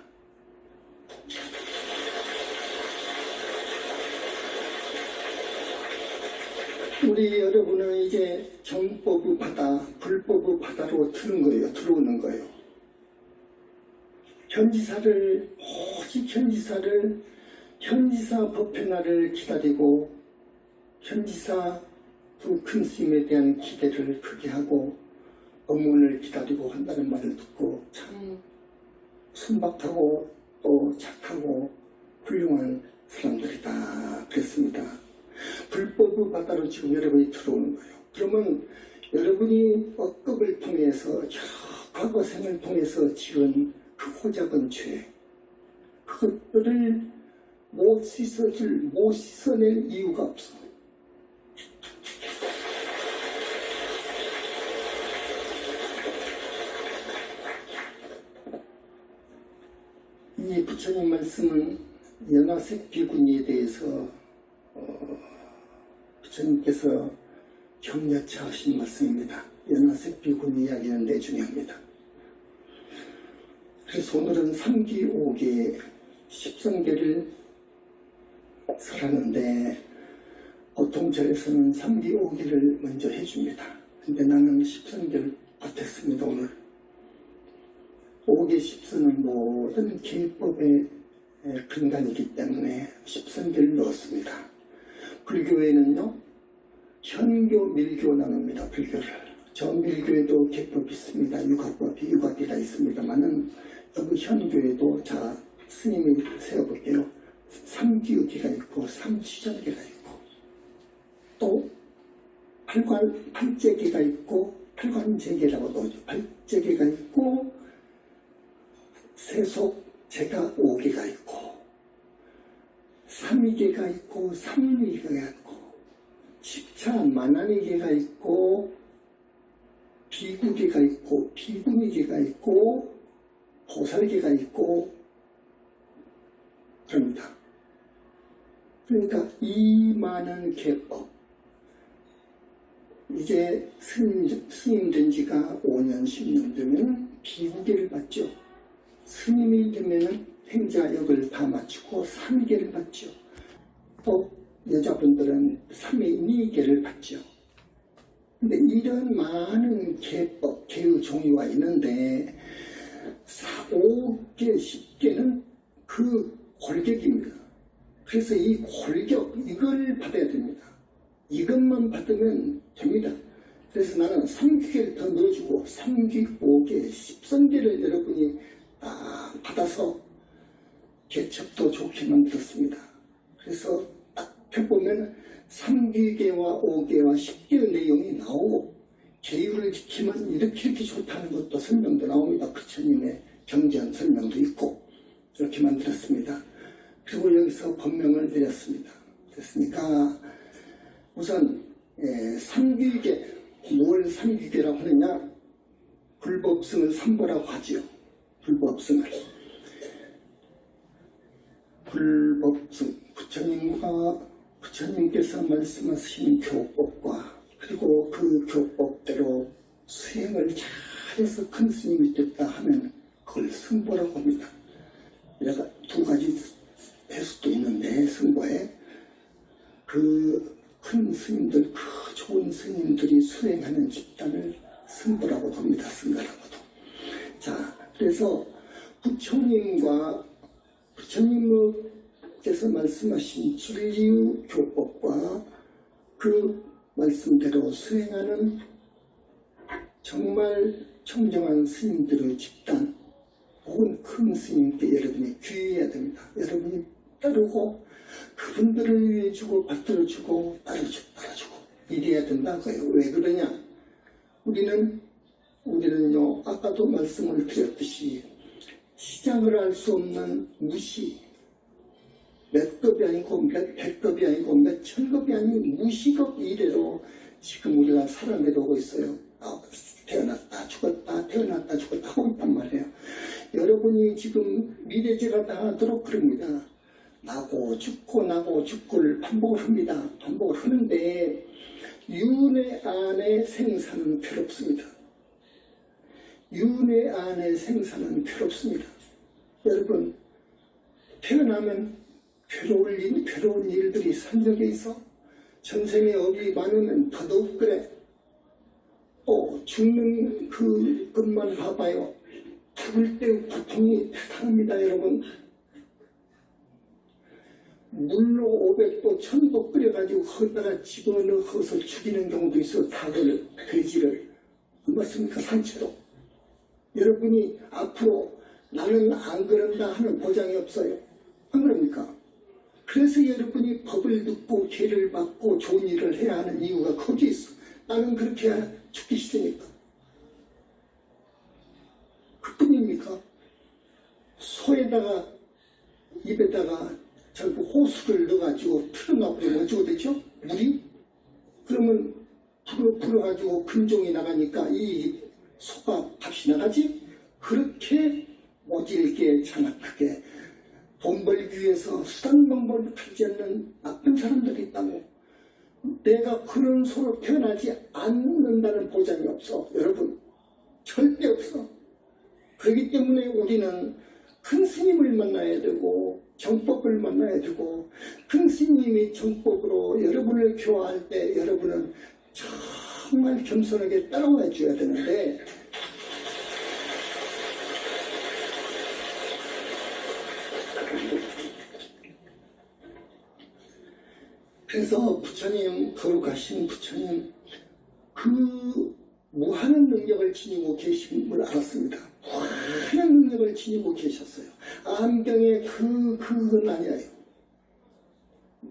우리 여러분은 이제 정법의 바다, 불법의 바다로 들어오는 거예요. 오직 현지사 법회나를 기다리고 현지사 두 큰 스님에 대한 기대를 크게 하고 법문을 기다리고 한다는 말을 듣고 참 순박하고 또 착하고 훌륭한 사람들이다 그랬습니다. 불법의 바다로 지금 여러분이 들어오는 거예요. 그러면 여러분이 억겁을 통해서 과거 생을 통해서 지은 그 호작은 죄, 그것들을 못 씻어낼 이유가 없어. 이 부처님 말씀은 연화색 비구니에 대해서 부처님께서 격려차 하신 말씀입니다. 연화색 비구니 이야기는 내중요합니다. 그래서 오늘은 3기 5기 10성계를 설하는데 보통 절에서는 3기 5기를 먼저 해줍니다. 근데 나는 10성계를 받았습니다. 오늘 5기 10선은 모든 계법의 근간이기 때문에 10성계를 넣었습니다. 불교에는요 현교, 밀교 나눕니다. 불교를 저 밀교에도 계법이 있습니다. 육합이가 있습니다만은 여기 현교에도 자 스님이 세워볼게요. 3기우기가 있고 3취전기가 있고 또 팔재기가 있고 팔관재기라고도 하죠. 팔재기가 있고 세속 제가 5기가 있고 3위계가 있고 3위계가 있고 십차 만난위계가 있고 비구계가 있고 비구미계가 있고 보살계가 있고 그럽니다. 그러니까 이 많은 계법 이제 스님 된 지가 5년 10년 되면 비구계를 받죠. 스님이 되면 행자역을 다 마치고 3계를 받죠. 또 여자분들은 3위계를 받죠. 근데 이런 많은 계법, 계의 종류가 있는데 5계, 10계는 그 골격입니다. 그래서 이 골격, 이걸 받아야 됩니다. 이것만 받으면 됩니다. 그래서 나는 3기계를 더 넣어주고 3기, 5계, 10성계를 여러분이 딱 받아서 개척도 좋게 만들었습니다. 그래서 딱 펴보면 3기계와 5계와 10계의 내용이 나오고 계율을 지키면 이렇게 좋다는 것도 설명도 나옵니다. 부처님의 경전 설명도 있고 이렇게 만들었습니다. 그리고 여기서 법명을 드렸습니다. 됐습니까? 우선 3기계, 뭘 3기계라고 하느냐? 불법승을 3보라고 하지요. 불법승을. 불법승, 부처님께서 말씀하신 교법과 그리고 그 교법대로 수행을 잘해서 큰 스님이 됐다 하면 그걸 승보라고 합니다. 내가 두 가지 할 수도 있는데 승보에 그 큰 스님들, 그 좋은 스님들이 수행하는 집단을 승부라고 봅니다. 승가라고도. 자, 그래서 부처님께서 말씀하신 진리의 교법과 그 말씀대로 수행하는 정말 청정한 스님들의 집단 혹은 큰 스님께 여러분이 귀해야 됩니다. 여러분이 따르고 그분들을 위해 주고 받들어주고 따라주고 이래야 된다고요. 왜 그러냐? 우리는요, 아까도 말씀을 드렸듯이 시작을 할 수 없는 무시, 몇 급이 아니고 몇 백급이 아니고 몇 천급이 아닌 무시급 이래로 지금 우리가 살아내려고 있어요. 태어났다 죽었다 태어났다 죽었다 하고 있단 말이에요. 여러분이 지금 미래제가 다 하도록 그럽니다. 나고 죽고를 반복을 합니다. 반복을 하는데 윤회 안의 생사는 괴롭습니다. 윤회 안의 생사는 괴롭습니다. 여러분, 태어나면 괴로운 일들이 산적에 있어. 전생에 업이 많으면 더더욱 그래. 죽는 것만 봐봐요. 죽을 때 고통이 대단합니다, 여러분. 물로 500도, 1000도 끓여가지고 거기다가 집어넣어서 죽이는 경우도 있어. 닭을, 돼지를. 맞습니까? 상체로. 여러분이 앞으로 나는 안 그런다 하는 보장이 없어요. 안 그럽니까? 그래서 여러분이 법을 듣고 죄를 받고 좋은 일을 해야 하는 이유가 거기에 있어. 나는 그렇게 죽기 싫으니까. 그뿐입니까? 소에다가 입에다가 전부 호수를 넣어가지고 틀어놔버리면 어쩌고 되죠? 물이? 그러면 불어가지고 근종이 나가니까 이 소가 값이 나가지? 그렇게 모질게 잔악하게 돈 벌기 위해서 수단 방법을 풀지 않는 나쁜 사람들이 있다고. 내가 그런 소로 태어나지 않는다는 보장이 없어. 여러분, 절대 없어. 그렇기 때문에 우리는 큰 스님을 만나야 되고 정법을 만나야 되고, 큰 스님이 정법으로 여러분을 교화할 때 여러분은 정말 겸손하게 따라와 줘야 되는데, 그래서 부처님, 거룩하신 부처님, 그 무한한 능력을 지니고 계심을 알았습니다. 무한한 능력을 지니고 계셨어요. 안경에 그건 아니에요.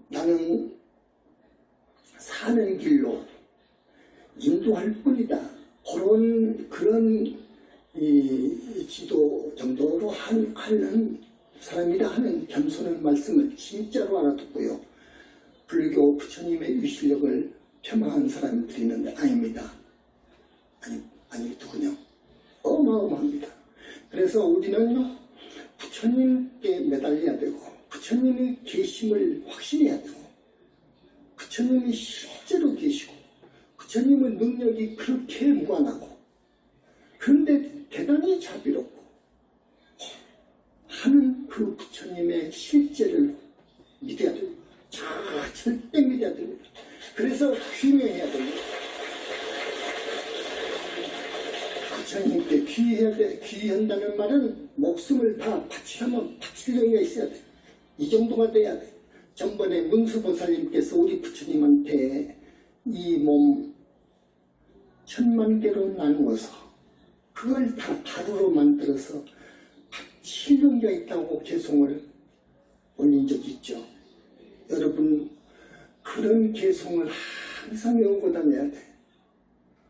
나는 사는 길로 인도할 뿐이다. 그런 이 지도 정도로 하는 사람이라 하는 겸손한 말씀을 진짜로 알아듣고요. 불교 부처님의 위실력을 폄하한 사람들이 있는데 아닙니다. 아니 누구냐? 어마어마합니다. 그래서 우리는 부처님께 매달려야 되고, 부처님의 계심을 확신해야 되고, 부처님이 실제로 계시고, 부처님의 능력이 그렇게 무한하고, 그런데 대단히 자비롭고 하는 그 부처님의 실제를 믿어야 됩니다. 절대 믿어야 됩니다. 그래서 귀명해야 됩니다. 부처님께 귀해야 돼. 귀한다는 말은 목숨을 다 바치려면 바칠 용의가 있어야 돼. 이 정도가 돼야 돼. 전번에 문수보살님께서 우리 부처님한테 이 몸 1000만 개로 나누어서 그걸 다 가루로 만들어서 바칠 용의가 있다고 개송을 올린 적이 있죠. 여러분, 그런 개송을 항상 외우고 다녀야 돼.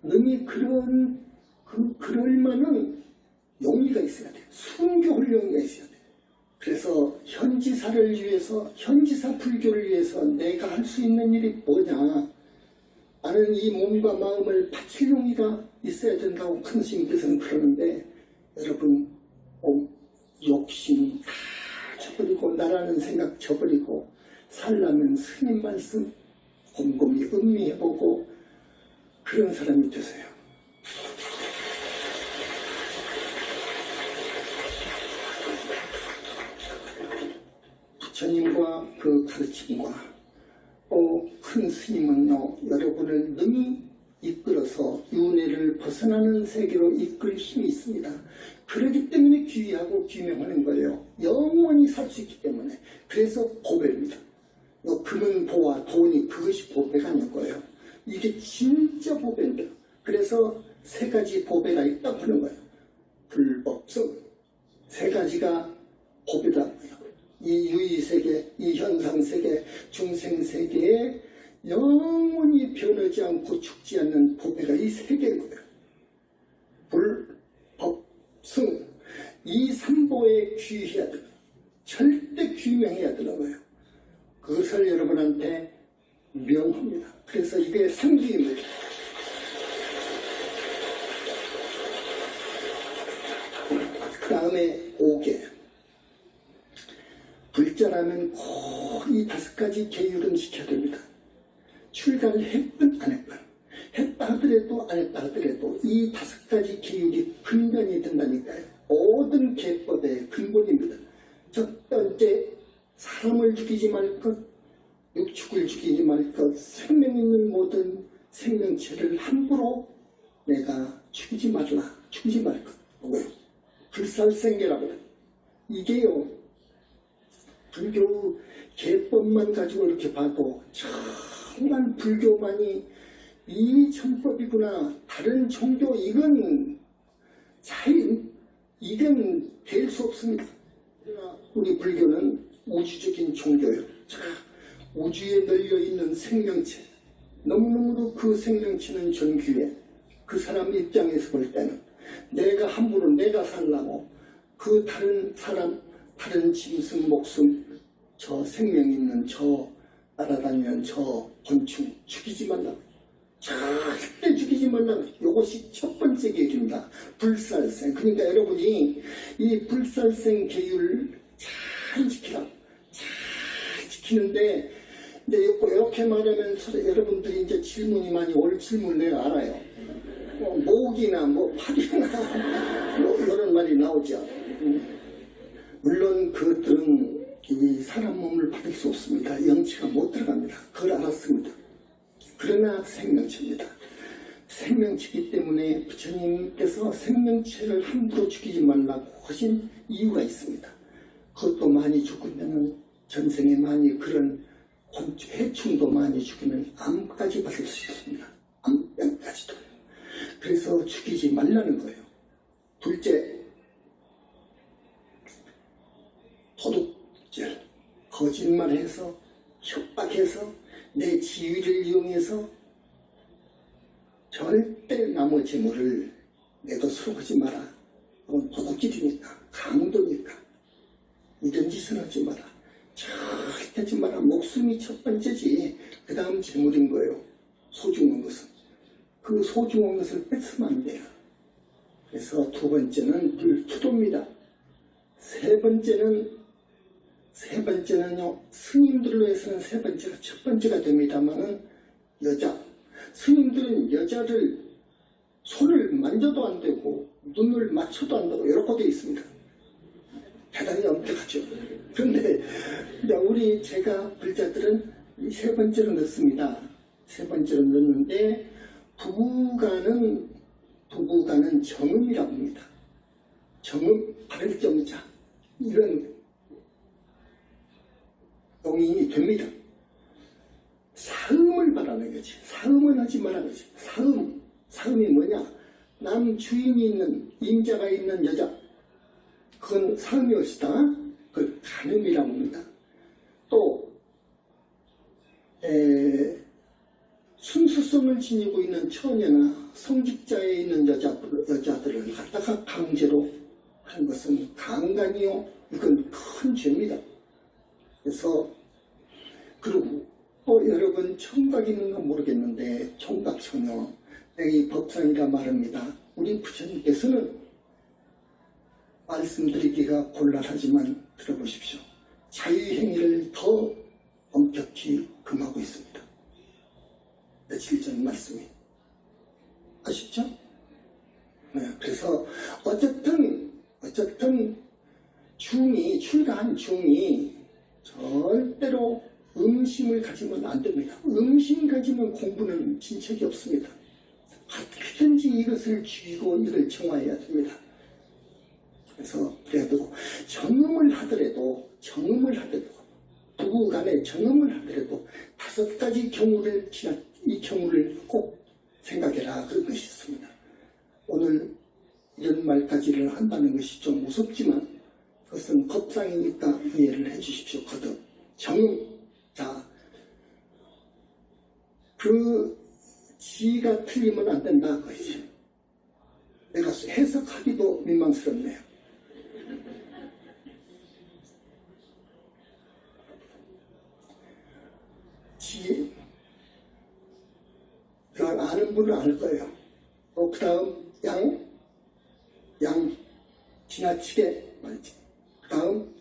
능히 그럴 만한 용의가 있어야 돼. 순교할 용의가 있어야 돼. 그래서 현지사를 위해서, 현지사 불교를 위해서 내가 할 수 있는 일이 뭐냐. 나는 이 몸과 마음을 바칠 용의가 있어야 된다고 큰 스님께서는 그러는데, 여러분, 욕심 다 저버리고, 나라는 생각 저버리고, 살라면 스님 말씀 곰곰이 음미해보고 그런 사람이 되세요. 부처님과 그 가르침과 큰 스님은요, 여러분을 능히 이끌어서 윤회를 벗어나는 세계로 이끌 힘이 있습니다. 그렇기 때문에 귀하고 귀명하는 거예요. 영원히 살 수 있기 때문에. 그래서 보배입니다. 금은 보와 돈이 그것이 보배가 아닌 거예요. 이게 진짜 보배입니다. 그래서 세 가지 보배가 있다고 하는 거예요. 불법성, 세 가지가 보배라고요. 이 유의세계, 이 현상세계, 중생세계에 영원히 변하지 않고 죽지 않는 보배가 이 세 개인 거예요. 불, 법, 승. 이 삼보에 귀해야 돼요. 절대 귀명해야 되는 거예요. 그것을 여러분한테 명합니다. 그래서 이게 상기입니다. 그 다음에 5개. 불자라면 꼭 이 5가지 계율은 지켜야 됩니다. 출가를 했든 안 했든, 했다 하더라도 안 했다 하더라도 이 5가지 계율이 근간이 된다니까요. 모든 계법의 근본입니다. 첫 번째, 사람을 죽이지 말 것, 육축을 죽이지 말 것, 생명 있는 모든 생명체를 함부로 내가 죽이지 말라, 죽이지 말 것. 뭐예요? 불살생계라고 해요. 이게요, 불교 계법만 가지고 이렇게 봐도 정말 불교만이 이 정법이구나. 다른 종교 이건 이건 될 수 없습니다. 우리 불교는 우주적인 종교예요. 우주에 널려있는 생명체, 너무너무도 그 생명체는 존귀해. 그 사람 입장에서 볼 때는 내가 함부로 내가 살라고 그 다른 사람, 다른 짐승, 목숨, 저 생명 있는 저 날아다니는 저 곤충 죽이지 말라고. 절대 죽이지 말라고. 이것이 첫 번째 계율입니다. 불살생. 그러니까 여러분이 이 불살생 계율을 잘 지키라고. 잘 지키는데 이제 이렇게 말하면 여러분들이 이제 질문이 많이 올 질문 내가 알아요. 목이나 팔이나 이런 말이 나오죠. 물론 그것들은 이 사람 몸을 받을 수 없습니다. 영체가 못 들어갑니다. 그걸 알았습니다. 그러나 생명체입니다. 생명체이기 때문에 부처님께서 생명체를 함부로 죽이지 말라고 하신 이유가 있습니다. 그것도 많이 죽으면 전생에 많이 그런 해충도 많이 죽이면 암까지 받을 수 있습니다. 암병까지도. 그래서 죽이지 말라는 거예요. 둘째, 도둑질, 거짓말해서 협박해서 내 지위를 이용해서 절대 남의 재물을 내 것으로 하지 마라. 그건 도둑질이니까, 강도니까 이런 짓은 하지 마라. 절대 하지 마라. 목숨이 첫 번째지. 그 다음 재물인 거예요. 소중한 것은. 그 소중한 것을 뺏으면 안 돼요. 그래서 두 번째는 불투도입니다. 세 번째는요, 스님들로 해서는 세 번째가 첫 번째가 됩니다만은 여자. 스님들은 여자를 손을 만져도 안 되고 눈을 맞춰도 안 되고 이렇게 되어 있습니다. 대단히 엄격하죠. 그런데 우리 제가 불자들은 이 세 번째로 넣습니다. 세 번째로 넣는데 부부간은 정음이라고 합니다. 정음, 발정자 이런 용인이 됩니다. 사음을 말하는 거지. 사음은 하지 말라는 거지. 사음이 뭐냐? 남 주인이 있는 임자가 있는 여자, 그건 사음이 옳시다. 그걸 간음이라고 합니다. 또 순수성을 지니고 있는 처녀나 성직자에 있는 여자들을 갖다가 강제로 하는 것은 강간이요. 이건 큰 죄입니다. 그래서 그리고 여러분 청각 있는가 모르겠는데 청각 처녀, 이 법상이라 말합니다. 우리 부처님께서는 말씀드리기가 곤란하지만 들어보십시오. 자유행위를 더 엄격히 금하고 있습니다. 며칠 전 말씀이 아시죠? 네, 그래서 어쨌든 중이, 출가한 중이 절대로 음심을 가지면 안 됩니다. 음심 가지면 공부는 진척이 없습니다. 어떻게든지 이것을 죽이고 이걸 정화해야 됩니다. 그래서 그래도 정음을 하더라도 부부 간에 정음을 하더라도 5가지 경우를 이 경우를 꼭 생각해라 그런 것이 있습니다. 오늘 이런 말까지를 한다는 것이 좀 무섭지만 그것은 법상이니까 이해를 해 주십시오. 거듭 정음. 자, 그 지가 틀리면 안 된다 그것이. 내가 해석하기도 민망스럽네요. 지, 그걸 아는 분은 알 거예요. 그 다음 양 지나치게 말이지. 그 다음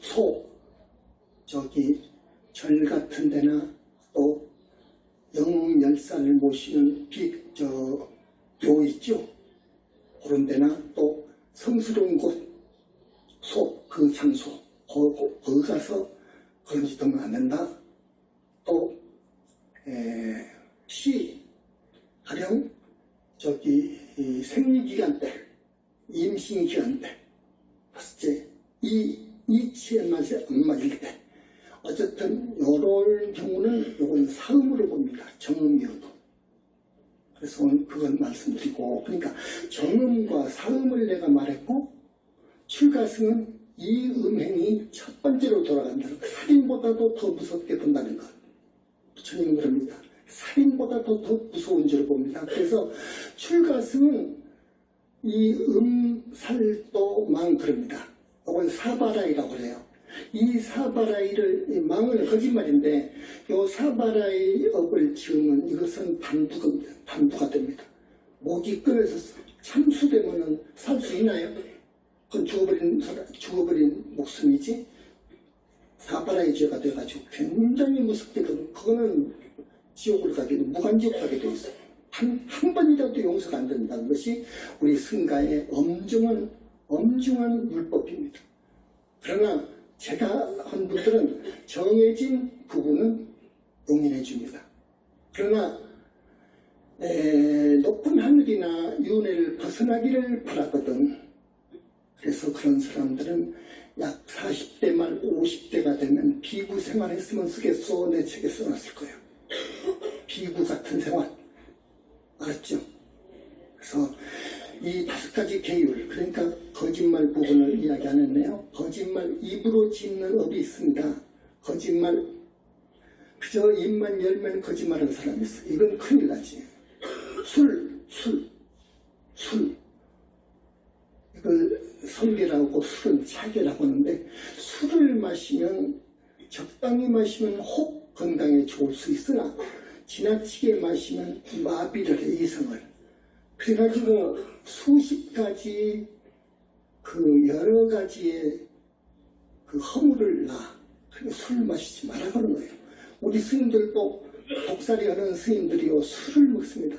저기 절 같은 데나 또 영웅열산을 모시는 묘 있죠. 그런 데나 또 성스러운 곳, 그 장소, 거기 가서 그런 짓 하면 안 된다. 또 가령 이 생리기간 때, 임신기간 때, 첫째, 이치에 안 맞을 때, 어쨌든 이런 경우는 이건 사음으로 봅니다. 정음이어도. 그래서 오늘 그건 말씀드리고, 그러니까 정음과 사음을 내가 말했고, 출가승은 이 음행이 첫 번째로 돌아간다는 것. 살인보다도 더 무섭게 본다는 것. 부처님은 그럽니다. 살인보다도 더 무서운 줄을 봅니다. 그래서 출가승은 이 살도망 그럽니다. 이건 사바라이라고 그래요. 이 사바라이를, 망은 거짓말인데, 이 사바라이 업을 지으면 이것은 단부가 됩니다. 목이 끊어서 참수되면 살 수 있나요? 그건 죽어버린 목숨이지. 사바라이 죄가 돼가지고 굉장히 무섭게 되면, 그거는 지옥을 가게 돼, 무간지옥 가게 돼 있어요. 한 번이라도 용서가 안 된다는 것이 우리 승가의 엄중한 율법입니다. 그러나 제가 한 분들은 정해진 부분은 용인해 줍니다. 그러나 높은 하늘이나 윤회를 벗어나기를 바라거든. 그래서 그런 사람들은 약 40대 말 50대가 되면 비구 생활했으면 쓰겠소. 내 책에 써놨을 거예요. 비구 같은 생활. 알았죠? 그래서 이 5가지 계율, 그러니까 거짓말 부분을 이야기 안 했네요. 거짓말, 입으로 짓는 업이 있습니다. 거짓말, 그저 입만 열면 거짓말하는 사람이 있어. 이건 큰일 나지. 술. 이걸 성계라고 술은 차계라고 하는데, 술을 마시면, 적당히 마시면 혹 건강에 좋을 수 있으나, 지나치게 마시면 마비를 해, 이성을. 그래가지고 수십 가지 여러 가지의 허물을 놔. 그래서 술 마시지 말라고 하는 거예요. 우리 스님들도 독살이 하는 스님들이요, 술을 먹습니다.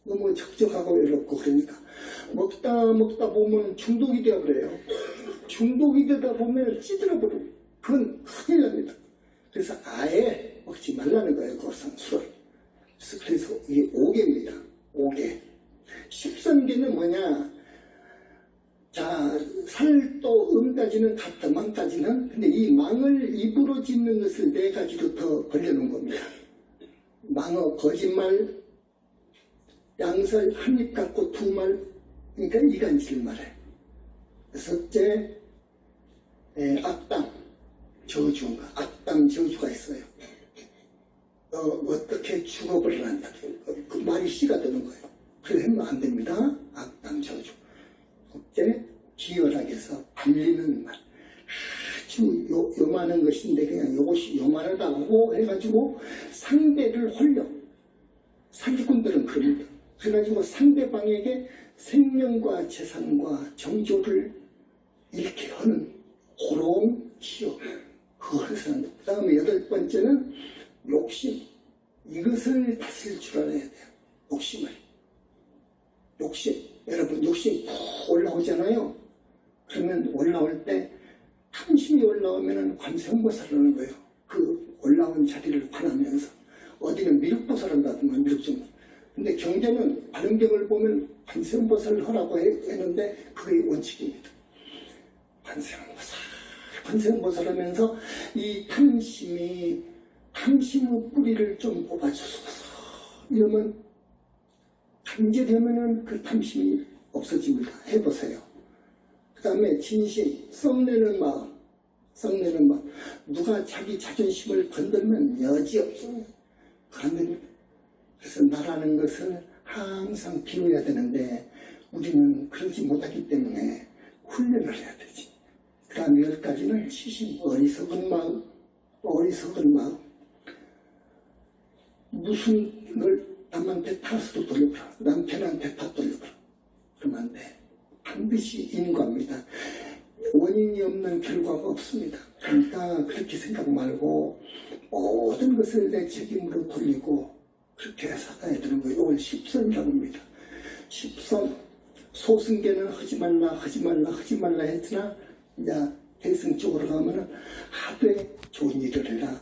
너무 적적하고 외롭고 그러니까. 먹다 보면 중독이 되어버려요. 중독이 되다 보면 찌들어버려요. 그건 큰일 납니다. 그래서 아예 먹지 말라는 거예요, 그것은 술을. 그래서 이게 5개입니다. 5개. 13개는 뭐냐? 자, 살도 음까지는 같다, 망까지는. 근데 이 망을 입으로 짓는 것을 4가지로 더 벌려놓은 겁니다. 망어, 거짓말, 양설, 한 입 갖고 2말, 그러니까 이간질 말해. 6째, 악담, 저주인가. 악담, 저주가 있어요. 어떻게 죽어버리란다. 그 말이 씨가 되는 거예요. 그래 하면 안 됩니다. 악담, 저주. 첫째, 기열하게 해서 불리는 말. 아주 요만한 것인데 그냥 이것이 요만하다고 해가지고 상대를 홀려. 사기꾼들은 그럽니다. 그래가지고 상대방에게 생명과 재산과 정조를 잃게 하는 고로운 기업. 그걸 해서 그 다음에 8번째는 욕심. 이것을 다스릴 줄 알아야 돼요. 욕심. 여러분, 욕심 푹 올라오잖아요. 그러면 올라올 때 탐심이 올라오면 관세음보살을 하는 거예요. 그 올라온 자리를 관하면서 어디는 미륵보살한다든가 미륵정. 근데 경제는 바른 경을 보면 관세음보살을 하라고 했는데 그게 원칙입니다. 관세음보살 하면서 이 탐심의 뿌리를 좀 뽑아주소서. 이러면 간절하면은 그 탐심이 없어집니다. 해보세요. 그 다음에 진심, 썩내는 마음. 누가 자기 자존심을 건들면 여지없어요. 그래서 나라는 것을 항상 비워야 되는데 우리는 그러지 못하기 때문에 훈련을 해야 되지. 그 다음에 10가지는 치심, 어리석은 마음. 무슨 걸 남한테 탓으로 돌려버려. 남편한테 탓 돌려버려. 그러면 안 돼. 반드시 인과입니다. 원인이 없는 결과가 없습니다. 그러니까 그렇게 생각 말고 모든 것을 내 책임으로 돌리고 그렇게 살아야 되는 거예요. 이걸 십선이라고 합니다. 십선. 소승계는 하지 말라 했으나 이제 대승 쪽으로 가면은 하되 좋은 일을 해라.